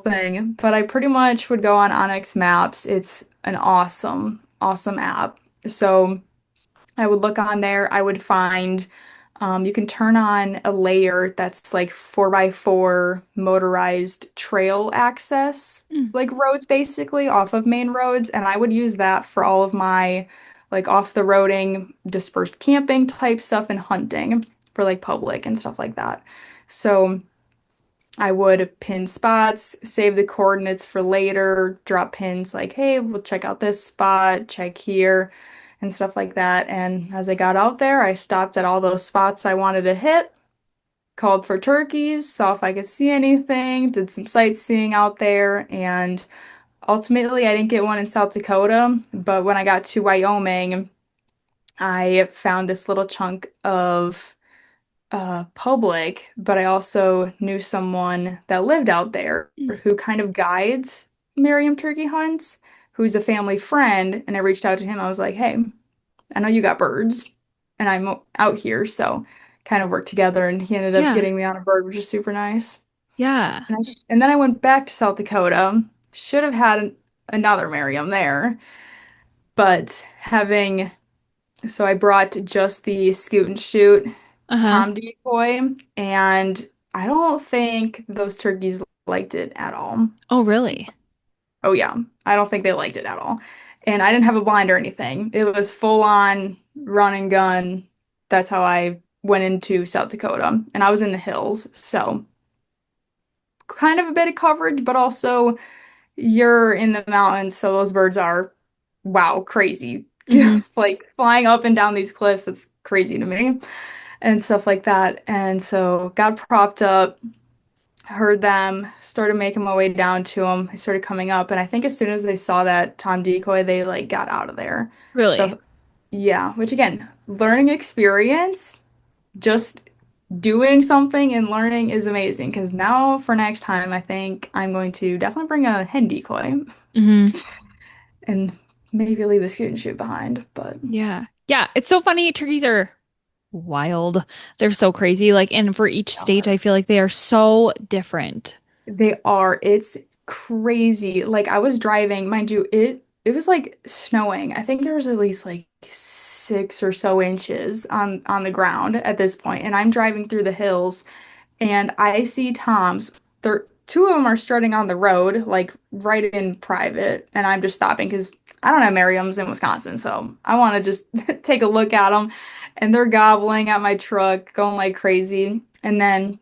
thing. But I pretty much would go on Onyx Maps. It's an awesome, awesome app. So I would look on there, I would find you can turn on a layer that's like 4x4 motorized trail access, Mm. like roads basically off of main roads. And I would use that for all of my like off the roading, dispersed camping type stuff and hunting for like public and stuff like that. So I would pin spots, save the coordinates for later, drop pins like, hey, we'll check out this spot, check here, and stuff like that. And as I got out there, I stopped at all those spots I wanted to hit, called for turkeys, saw if I could see anything, did some sightseeing out there, and ultimately I didn't get one in South Dakota. But when I got to Wyoming, I found this little chunk of public, but I also knew someone that lived out there Mm. who kind of guides Merriam Turkey hunts, who's a family friend, and I reached out to him. I was like, "Hey, I know you got birds, and I'm out here, so kind of worked together." And he ended up Yeah. getting me on a bird, which is super nice. Yeah. And then I went back to South Dakota. Should have had another Merriam there, but having so I brought just the scoot and shoot Uh-huh. Tom decoy, and I don't think those turkeys liked it at all. Oh, really? Oh yeah, I don't think they liked it at all. And I didn't have a blind or anything. It was full on run and gun. That's how I went into South Dakota, and I was in the hills, so kind of a bit of coverage, but also you're in the mountains, so those birds are wow, crazy. Hmm. Like flying up and down these cliffs, that's crazy to me. And stuff like that. And so got propped up, heard them, started making my way down to them. They started coming up, and I think as soon as they saw that Tom decoy, they like got out of there. Really? So yeah, which again, learning experience, just doing something and learning is amazing. Because now for next time, I think I'm going to definitely bring a hen decoy Hmm. and maybe leave the scoot and shoot behind. But Yeah. Yeah. It's so funny. Turkeys are wild. They're so crazy. Like, and for each state, I feel like they are so different. they are. It's crazy. Like I was driving, mind you, it was like snowing. I think there was at least like 6 or so inches on the ground at this point, and I'm driving through the hills, and I see toms. They're two of them are strutting on the road, like right in private, and I'm just stopping because I don't have Merriam's in Wisconsin, so I want to just take a look at them, and they're gobbling at my truck, going like crazy, and then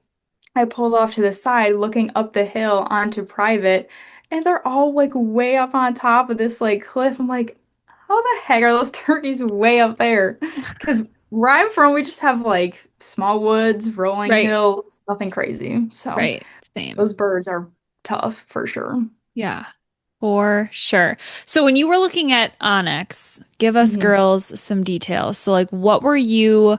I pulled off to the side, looking up the hill onto private, and they're all like way up on top of this like cliff. I'm like, how the heck are those turkeys way up there? Because where I'm from, we just have like small woods, rolling Right. hills, nothing crazy. So Right. Same. those birds are tough for sure. Yeah, for sure. So when you were looking at Onyx, give us Hmm. girls some details. So like what were you,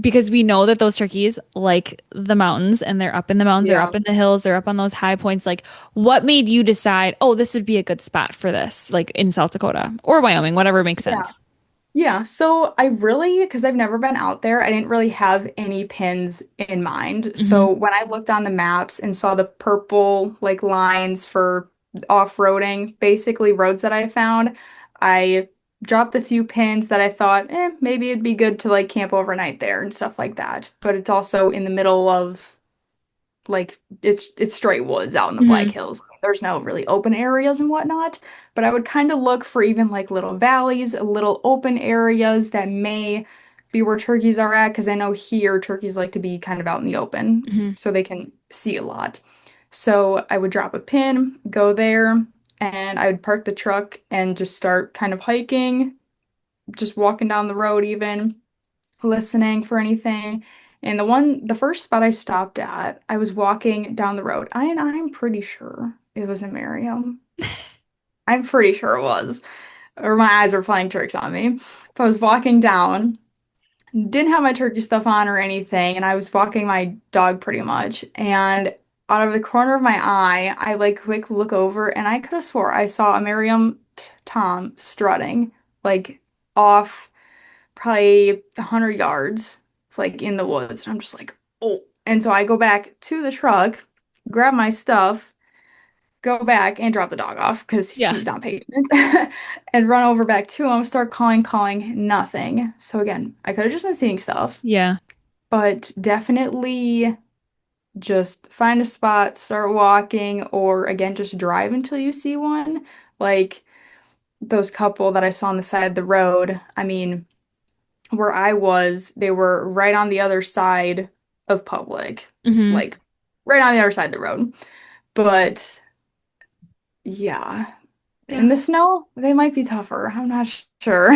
because we know that those turkeys like the mountains and they're up in the mountains, they're Yeah. up in the hills, they're up on those high points. Like what made you decide, oh, this would be a good spot for this, like in South Dakota or Wyoming, whatever makes Yeah. sense. Yeah, so I really, because I've never been out there, I didn't really have any pins in mind. Hmm. So when I looked on the maps and saw the purple like lines for off-roading, basically roads that I found, I dropped a few pins that I thought, maybe it'd be good to like camp overnight there and stuff like that. But it's also in the middle of like it's straight woods out in the Black Hmm. Hills. There's no really open areas and whatnot, but I would kind of look for even like little valleys, little open areas that may be where turkeys are at, because I know here turkeys like to be kind of out in the open Hmm. so they can see a lot. So I would drop a pin, go there, and I would park the truck and just start kind of hiking, just walking down the road even listening for anything. And the first spot I stopped at, I was walking down the road. I'm pretty sure it was in Merriam. I'm pretty sure it was. Or my eyes were playing tricks on me. But I was walking down, didn't have my turkey stuff on or anything, and I was walking my dog pretty much. And out of the corner of my eye, I like quick look over and I could have swore I saw a Merriam Tom strutting like off probably 100 yards, like in the woods. And I'm just like, oh. And so I go back to the truck, grab my stuff, go back and drop the dog off because Yeah. he's not patient, and run over back to him, start calling, nothing. So again, I could have just been seeing stuff, Yeah. but definitely just find a spot, start walking, or again, just drive until you see one. Like those couple that I saw on the side of the road. I mean, where I was, they were right on the other side of public, Hmm. like right on the other side of the road. But yeah, in Yeah. the snow, they might be tougher. I'm not sure.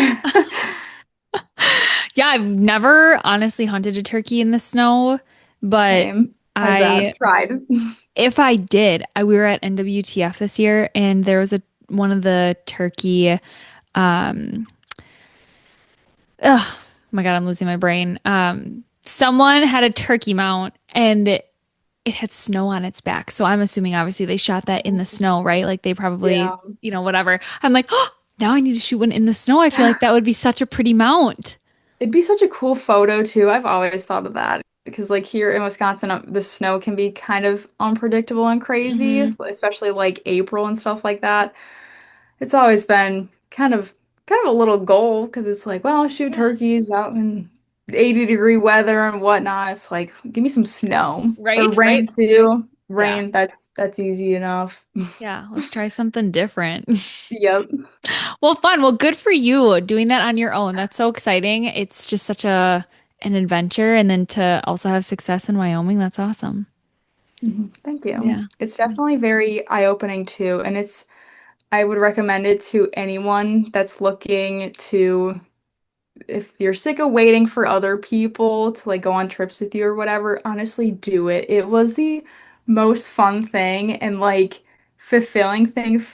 Yeah, I've never honestly hunted a turkey in the snow, but Same. How's I that? Tried. if I did, we were at NWTF this year and there was a one of the turkey um ugh, my God, I'm losing my brain. Someone had a turkey mount and it had snow on its back. So I'm assuming obviously they shot that in the snow, right? Like they probably, Yeah. whatever. I'm like, oh, now I need to shoot one in the snow. I feel like that would be such a pretty mount. It'd be such a cool photo too. I've always thought of that because like here in Wisconsin, the snow can be kind of unpredictable and crazy, Hmm. especially like April and stuff like that. It's always been kind of a little goal because it's like, well, shoot Yeah. turkeys out in 80-degree weather and whatnot. It's like, give me some snow or Right? rain Right? too. Yeah. Rain, that's easy enough. Yeah. Let's try something different. Yep. Well, fun. Well, good for you doing that on your own. That's so exciting. It's just such a an adventure and then to also have success in Wyoming, that's awesome. Mhm. Thank you. Yeah. It's definitely very eye-opening too, and I would recommend it to anyone that's looking to if you're sick of waiting for other people to like go on trips with you or whatever, honestly do it. It was the most fun thing and like fulfilling thing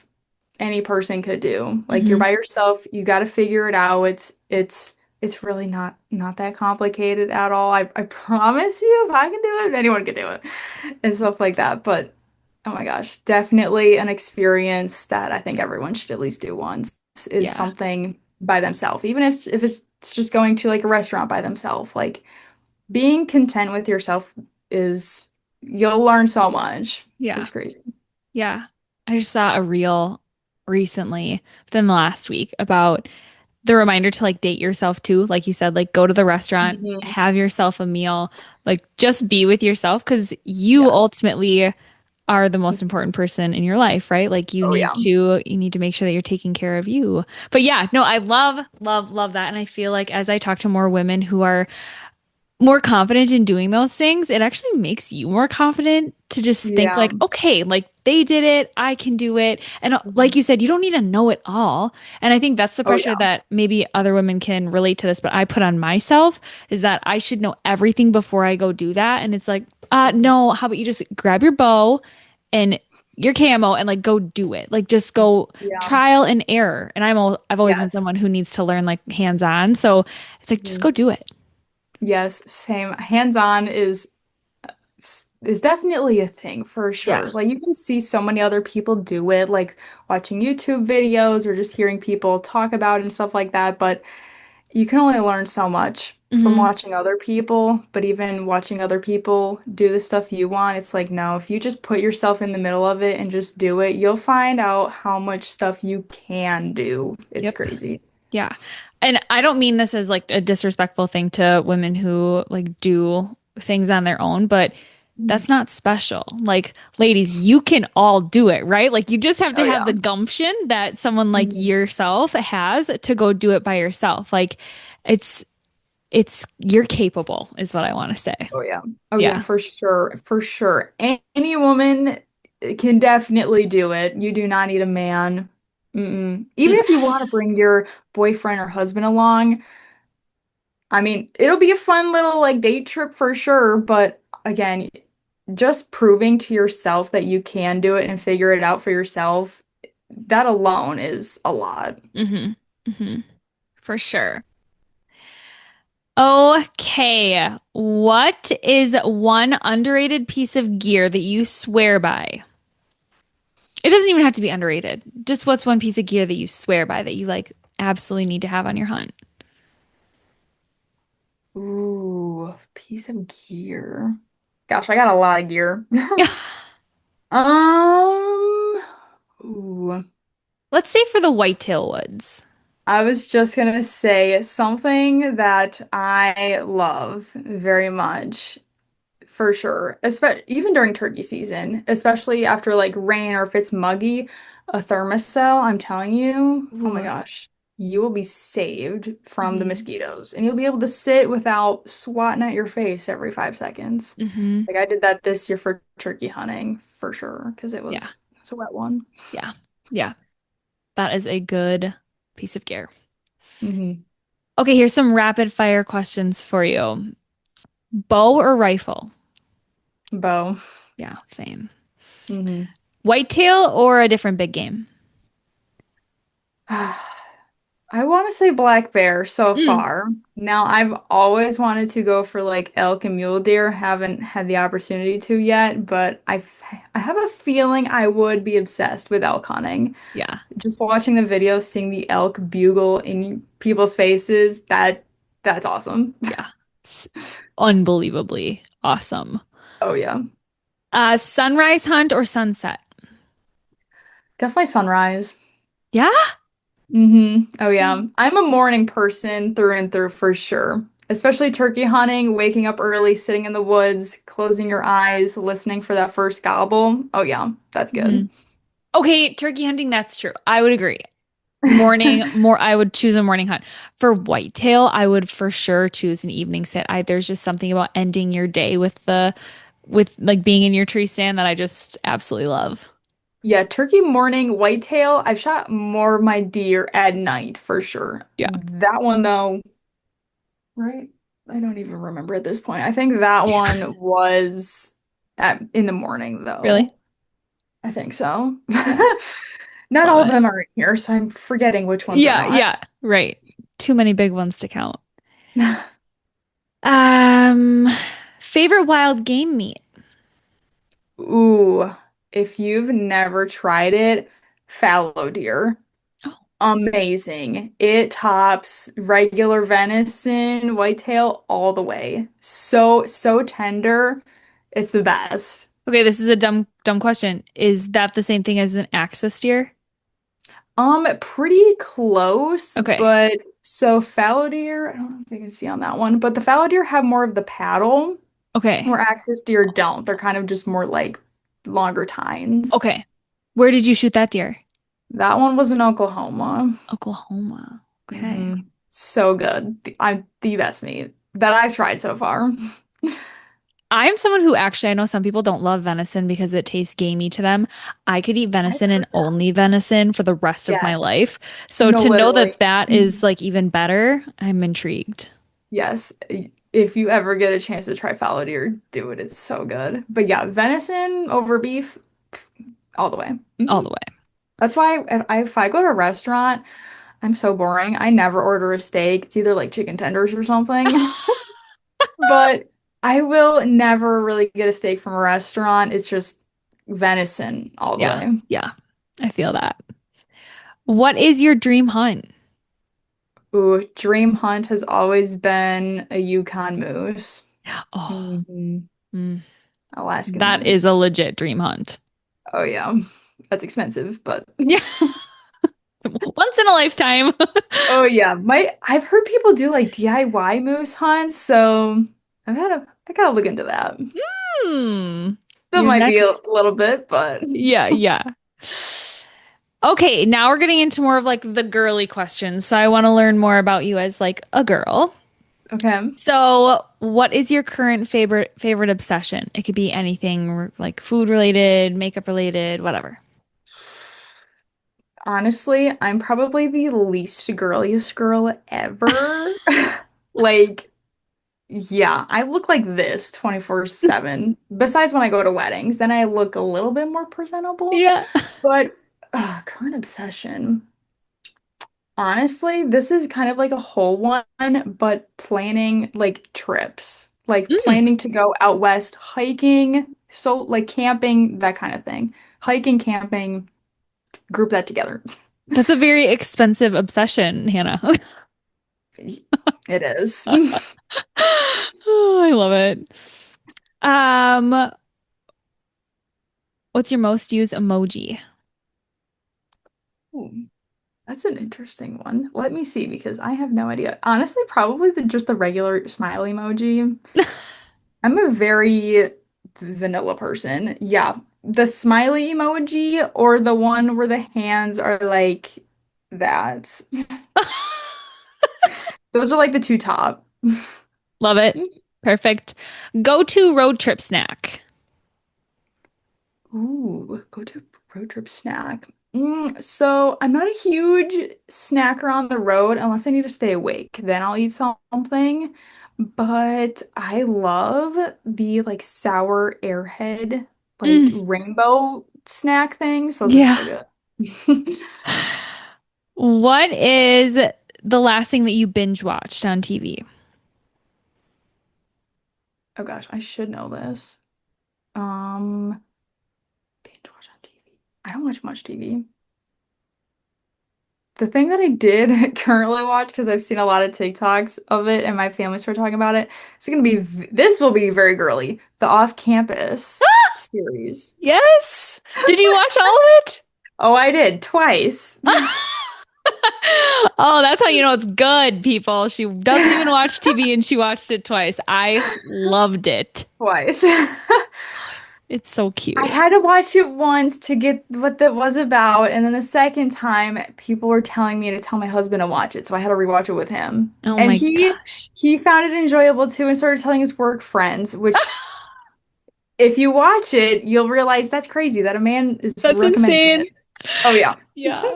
any person could do. Like you're Hmm. by yourself, you got to figure it out. It's really not that complicated at all. I promise you, if I can do it, anyone can do it. And stuff like that. But oh my gosh, definitely an experience that I think everyone should at least do once is Yeah. something by themselves. Even if it's just going to like a restaurant by themselves. Like being content with yourself is you'll learn so much. Yeah. It's crazy. Yeah. I just saw a reel recently within the last week about the reminder to like date yourself too. Like you said, like go to the restaurant, Mhm. have yourself a meal, like just be with yourself because you Yes. ultimately are the most important person in your life, right? Like Oh yeah. you need to make sure that you're taking care of you. But yeah, no, I love, love, love that. And I feel like as I talk to more women who are more confident in doing those things, it actually makes you more confident to just think Yeah. like, okay, like they did it, I can do it. And like Mhm. you said, you don't need to know it all. And I think that's the Oh pressure yeah. that maybe other women can relate to this, but I put on myself is that I should know everything before I go do that. And it's like, Mhm. no, how about you just grab your bow and your camo and like go do it. Like just go Yeah. trial and error. And I've always been Yes. someone who needs to learn like hands-on. So it's like just Mhm. go do it. Yes, same. Hands-on is definitely a thing for Yeah. sure. Like you can see so many other people do it, like watching YouTube videos or just hearing people talk about it and stuff like that, but you can only learn so much from Hmm. watching other people, but even watching other people do the stuff you want, it's like no, if you just put yourself in the middle of it and just do it, you'll find out how much stuff you can do. It's Yep. crazy. Yeah. And I don't mean this as like a disrespectful thing to women who like do things on their own, but Mhm. that's not special. Like, ladies, you can all do it, right? Like, you just have to Oh have yeah. the gumption that someone like Mhm. yourself has to go do it by yourself. Like, it's, you're capable, is what I want to say. Oh yeah. Oh yeah, Yeah. for sure. For sure. Any woman can definitely do it. You do not need a man. Mm-mm. Even Mm. if you want to bring your boyfriend or husband along, I mean, it'll be a fun little like date trip for sure, but again, just proving to yourself that you can do it and figure it out for yourself, that alone is a lot. Hmm. Hmm. For sure. Okay. What is one underrated piece of gear that you swear by? It doesn't even have to be underrated. Just what's one piece of gear that you swear by that you like absolutely need to have on your hunt? Ooh, piece of gear. Gosh, I got a lot of gear. Um, ooh. Let's say for the whitetail woods. I was just gonna say something that I love very much, for sure. Especially even during turkey season, especially after like rain or if it's muggy, a thermocell, I'm telling you, oh my Ooh. gosh, you will be saved from the Hmm. mosquitoes and you'll be able to sit without swatting at your face every 5 seconds. Hmm. Like I did that this year for turkey hunting for sure because Yeah. it was a wet one. Yeah. Yeah. That is a good piece of gear. Hmm. Okay, here's some rapid fire questions for you. Bow or rifle? Bow. Yeah, same. Hmm. Whitetail or a different big game? I want to say black bear so Mm. far. Now, I've always wanted to go for like elk and mule deer. Haven't had the opportunity to yet, but I have a feeling I would be obsessed with elk hunting. Yeah. Just watching the videos, seeing the elk bugle in people's faces, that's awesome. Yeah. It's unbelievably awesome. Oh yeah. Sunrise hunt or sunset? Definitely sunrise. Yeah? Oh yeah. I'm a morning person through and through for sure. Especially turkey hunting, waking up early, sitting in the woods, closing your eyes, listening for that first gobble. Oh yeah, that's Hmm. good. Okay, turkey hunting, that's true. I would agree. I would choose a morning hunt. For whitetail, I would for sure choose an evening sit. There's just something about ending your day with like being in your tree stand that I just absolutely love. Yeah, turkey morning, whitetail. I've shot more of my deer at night for sure. Yeah. That one though, right? I don't even remember at this point. I think that one was in the morning Really? though. I think so. Yeah. Not Love all of it. them are in here, so I'm forgetting which ones are Yeah, not. yeah, right. Too many big ones to count. Um, Favorite wild game meat? Ooh, if you've never tried it, fallow deer. Oh, Amazing. It tops regular venison, whitetail all the way. So tender. It's the best. okay, this is a dumb question. Is that the same thing as an axis deer? Pretty close, Okay. but so fallow deer, I don't know if you can see on that one, but the fallow deer have more of the paddle, Okay. where axis deer don't. They're kind of just more like longer tines. Okay. Where did you shoot that deer? That one was in Oklahoma. Oklahoma. Okay. So good. I'm the best meat. that I've tried so far. I'm someone who actually, I know some people don't love venison because it tastes gamey to them. I could eat I've venison and heard that. only venison for the rest of my Yes. life. So No, to know literally. that that is Mhm. like even better, I'm intrigued Yes. If you ever get a chance to try fallow deer, do it. It's so good. But yeah, venison over beef all the way. all Mhm. the way. That's why if I go to a restaurant, I'm so boring. I never order a steak. It's either like chicken tenders or something. But I will never really get a steak from a restaurant. It's just venison all the Yeah, way. yeah, I feel that. What is your dream hunt? Ooh, dream hunt has always been a Yukon moose. Oh, Hmm. mm, Alaskan that is moose. a legit dream hunt. Oh yeah. That's expensive, but Yeah, once in a lifetime. oh yeah. I've heard people do like DIY moose hunts, so I gotta look into that. Hmm. That Your might be a next. little bit, but Yeah, yeah. Okay, now we're getting into more of like the girly questions. So I want to learn more about you as like a girl. okay. So, what is your current favorite obsession? It could be anything like food related, makeup related, whatever. Honestly, I'm probably the least girliest girl ever. Like, yeah, I look like this 24/7. Besides when I go to weddings, then I look a little bit more presentable. Yeah. But current obsession. Honestly, this is kind of like a whole one, but planning like trips, like Mm, planning to go out west hiking, so like camping, that kind of thing. Hiking, camping, group that together. that's a very expensive obsession, Hannah. It is. Oh, I love it. Um, what's your most used emoji? Ooh, that's an interesting one. Let me see because I have no idea. Honestly, probably just the regular smile emoji. I'm a very vanilla person. Yeah, the smiley emoji or the one where the hands are like that. Those are like the two top. Love it. Perfect. Go to road trip snack. Ooh, go to road trip snack. So I'm not a huge snacker on the road unless I need to stay awake. Then I'll eat something. But I love the like sour airhead, like Mm, rainbow snack things. Those are yeah. so good. What is the last thing that you binge watched on TV? Oh gosh, I should know this. Um, binge watch on TV. I don't watch much TV. The thing that I did currently watch, because I've seen a lot of TikToks of it and my family started talking about it, this will be very girly. The Off-Campus series. Yes. Did you watch all of it? Oh, I did twice. Oh, that's how you know it's good, people. She doesn't even watch TV and she watched it twice. I loved it. Twice. It's so I cute. had to watch it once to get what that was about, and then the second time, people were telling me to tell my husband to watch it, so I had to rewatch it with him. Oh And my he gosh. he found it enjoyable too, and started telling his work friends, which if you watch it, you'll realize that's crazy that a man is That's recommending insane. it. Oh yeah. Yeah.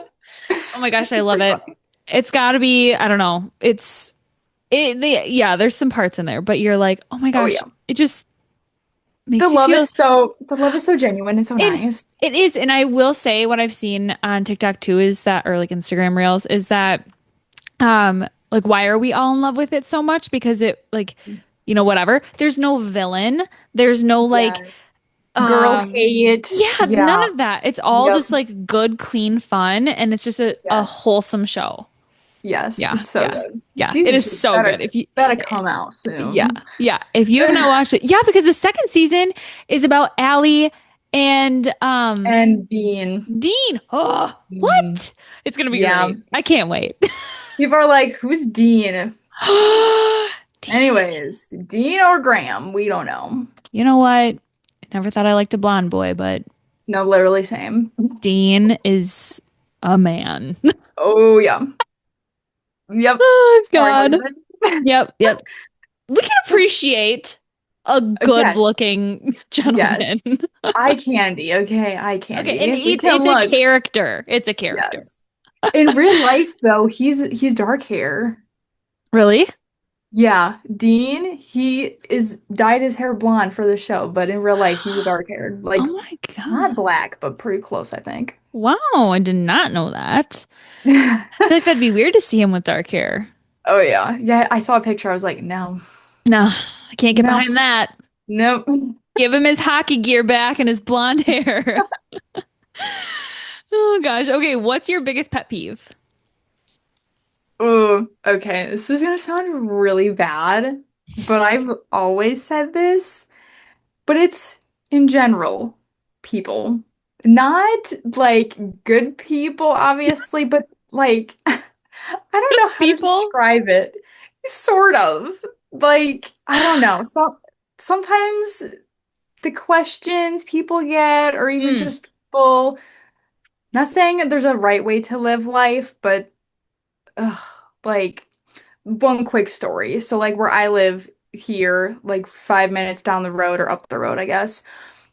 Oh my gosh, I It's love pretty it. funny. It's gotta be, I don't know. Yeah, there's some parts in there, but you're like, oh my Oh gosh, yeah. it just makes you feel The love is so genuine and so it nice. it is. And I will say what I've seen on TikTok too is that, or like Instagram Reels, is that like why are we all in love with it so much? Because it like, whatever. There's no villain. There's no like Yes. Girl um hate. yeah, none Yeah. of that. It's all Yep. just like good, clean fun, and it's just a Yes. wholesome show. Yes. Yeah, It's so yeah, good. yeah. It Season is 2 so good. If you better come out Yeah, soon. yeah. If you have not watched it, yeah, because the second season is about Allie and And Bean. Dean. Oh, Mm, what? It's gonna be yeah. great. I can't wait. People are like, who's Dean? Dean. Anyways, Dean or Graham? We don't know. You know what? I never thought I liked a blonde boy, but No, literally same. Dean is a man. Oh yeah. Yep. Oh Sorry, God. husband. Yep, yep. We can appreciate a Yes, good-looking gentleman. yes. Eye candy. Okay, eye Okay, and candy. We can it's a look. character. It's a character. Yes. In real life, though, he's dark hair. Really? Yeah, Dean, he is dyed his hair blonde for the show, but in real life, he's a dark haired. Oh Like, my not God. black, but pretty close, I think. Wow, I did not know that. I feel like that'd be weird to see him with dark hair. Oh yeah. Yeah, I saw a picture. I was like, no, No, I can't get no, behind that. nope. Give him his hockey gear back and his blonde hair. Oh gosh. Okay, what's your biggest pet peeve? Ooh, okay. This is gonna sound really bad, but I've always said this, but it's in general, people. Not like good people, obviously, but like I don't know Just how to people? describe it. Sort of. Like, I don't know. Sometimes the questions people get, or even Mm. just people, not saying that there's a right way to live life, but ugh, like one quick story. So like where I live here, like 5 minutes down the road or up the road, I guess,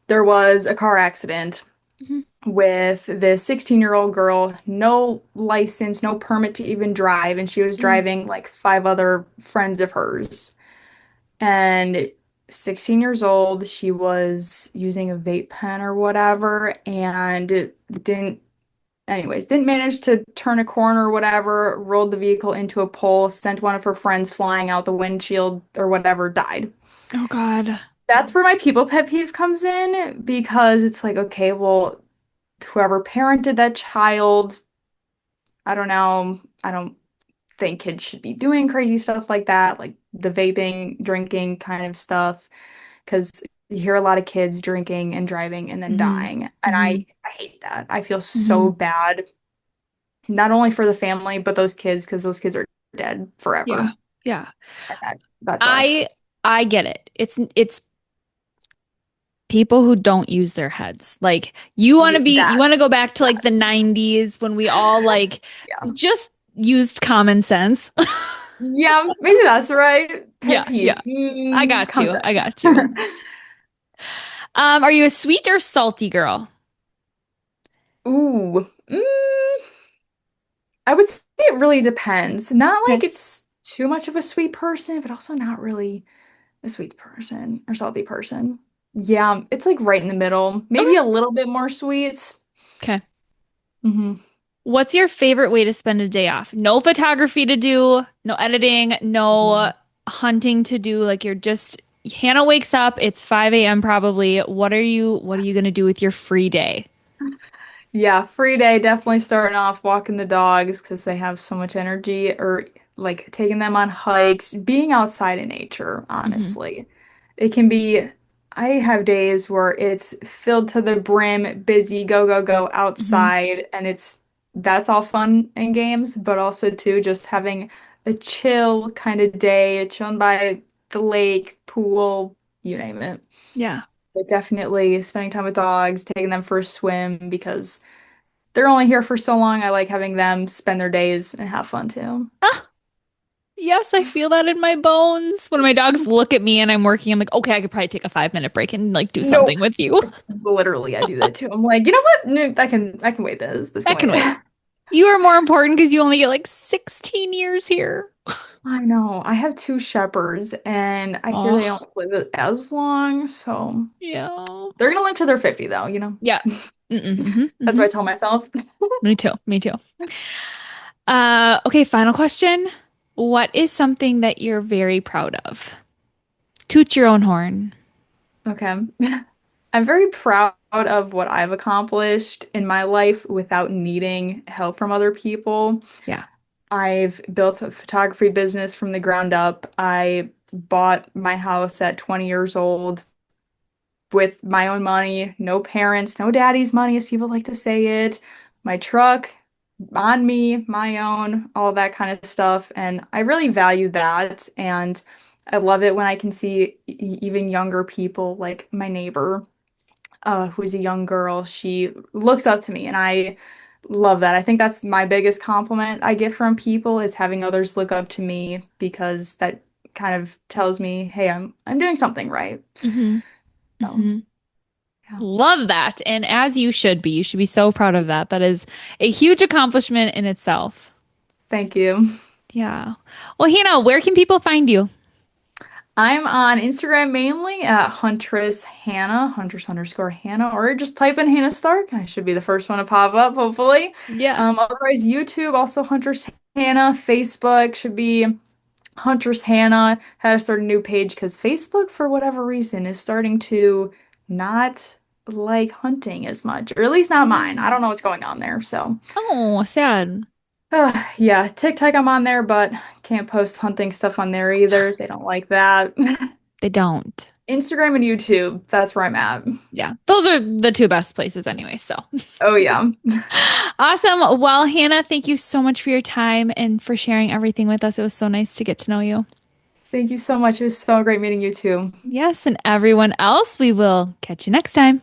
there was a car accident Mhm. with this 16-year-old girl, no license, no permit to even drive, and she was Mm. driving like five other friends of hers. And 16 years old, she was using a vape pen or whatever, and didn't manage to turn a corner or whatever, rolled the vehicle into a pole, sent one of her friends flying out the windshield or whatever, died. Oh God. That's where my people pet peeve comes in because it's like, okay, well, whoever parented that child, I don't know. I don't think kids should be doing crazy stuff like that, like the vaping, drinking kind of stuff, because you hear a lot of kids drinking and driving and then Hmm. dying. And Hmm. I hate that. I feel so Hmm. bad, not only for the family, but those kids, because those kids are dead Yeah. forever. Yeah. And that I sucks. I get it. It's people who don't use their heads. Like you That. want to go back to like That. the 90s when we all like Yeah. just used common sense. Yeah, maybe that's right. Pet Yeah, peeve. yeah. I got Comes you. I got you. in. Are you a sweet or salty girl? Ooh. I would say it really depends. Not like Okay. it's too much of a sweet person, but also not really a sweet person or salty person. Yeah, it's like right in the middle. Maybe Okay. a little bit more sweet. Okay. Hmm. What's your favorite way to spend a day off? No photography to do, no editing, no hunting to do. Like you're just Hannah wakes up, it's 5 a.m. probably. What are you gonna do with your free day? Yeah, free day, definitely starting off walking the dogs because they have so much energy, or like taking them on hikes, being outside in nature, Hmm. honestly. It can be, I have days where it's filled to the brim, busy, go, go, go Hmm. outside, and that's all fun and games, but also too just having a chill kind of day, chilling by the lake, pool, you name it. Yeah. But definitely spending time with dogs, taking them for a swim because they're only here for so long. I like having them spend their days and have fun too. Ah, yes, I feel that in my bones. When my dogs look at me and I'm working, I'm like, okay, I could probably take a 5 minute break and like do Nope. something with you. Literally, I do that too. I'm like, you know what? No, I can wait this. This can That can wait. wait. You are more important because you only get like 16 years here. I know. I have two shepherds and I hear they Oh, don't live as long, so yeah. they're gonna live till they're 50 though, you know? Yeah. Mm-mm, hmm That's hmm what I tell myself. Me too. Me too. Okay, final question. What is something that you're very proud of? Toot your own horn. Okay. I'm very proud of what I've accomplished in my life without needing help from other people. Yeah. I've built a photography business from the ground up. I bought my house at 20 years old with my own money, no parents, no daddy's money, as people like to say it. My truck on me, my own, all that kind of stuff. And I really value that. And I love it when I can see even younger people, like my neighbor, who's a young girl. She looks up to me, and I love that. I think that's my biggest compliment I get from people is having others look up to me because that kind of tells me, hey, I'm doing something right. Hmm. So, Hmm. yeah. Love that. And as you should be. You should be so proud of that. That is a huge accomplishment in itself. Thank you. Yeah. Well, Hannah, where can people find you? I'm on Instagram mainly at Huntress Hannah, Huntress_Hannah, or just type in Hannah Stark. I should be the first one to pop up, hopefully. Yeah. Otherwise, YouTube, also Huntress Hannah. Facebook should be Huntress Hannah. Had to start a new page because Facebook, for whatever reason, is starting to not like hunting as much, or at least not mine. I Mm. don't know what's going on there. So, Oh, sad. yeah, TikTok, I'm on there, but can't post hunting stuff on there either. They don't like that. They don't. Instagram and YouTube, that's where I'm at. Yeah. Those are the two best places anyway. So Oh, yeah. awesome. Well, Hannah, thank you so much for your time and for sharing everything with us. It was so nice to get to know you. Thank you so much. It was so great meeting you too. Yes. And everyone else, we will catch you next time.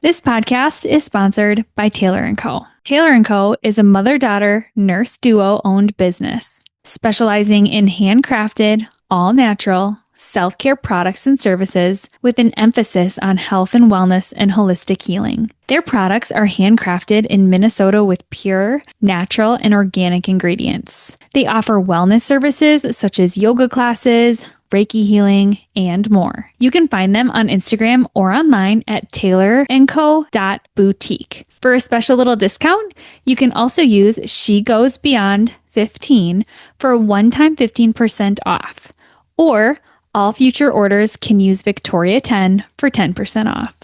This podcast is sponsored by Taylor & Co. Taylor & Co. is a mother-daughter nurse duo-owned business specializing in handcrafted, all-natural, self-care products and services with an emphasis on health and wellness and holistic healing. Their products are handcrafted in Minnesota with pure, natural, and organic ingredients. They offer wellness services such as yoga classes, Reiki healing, and more. You can find them on Instagram or online at taylorandco.boutique. For a special little discount, you can also use She Goes Beyond 15 for a one-time 15% off. Or all future orders can use Victoria 10 for 10% off.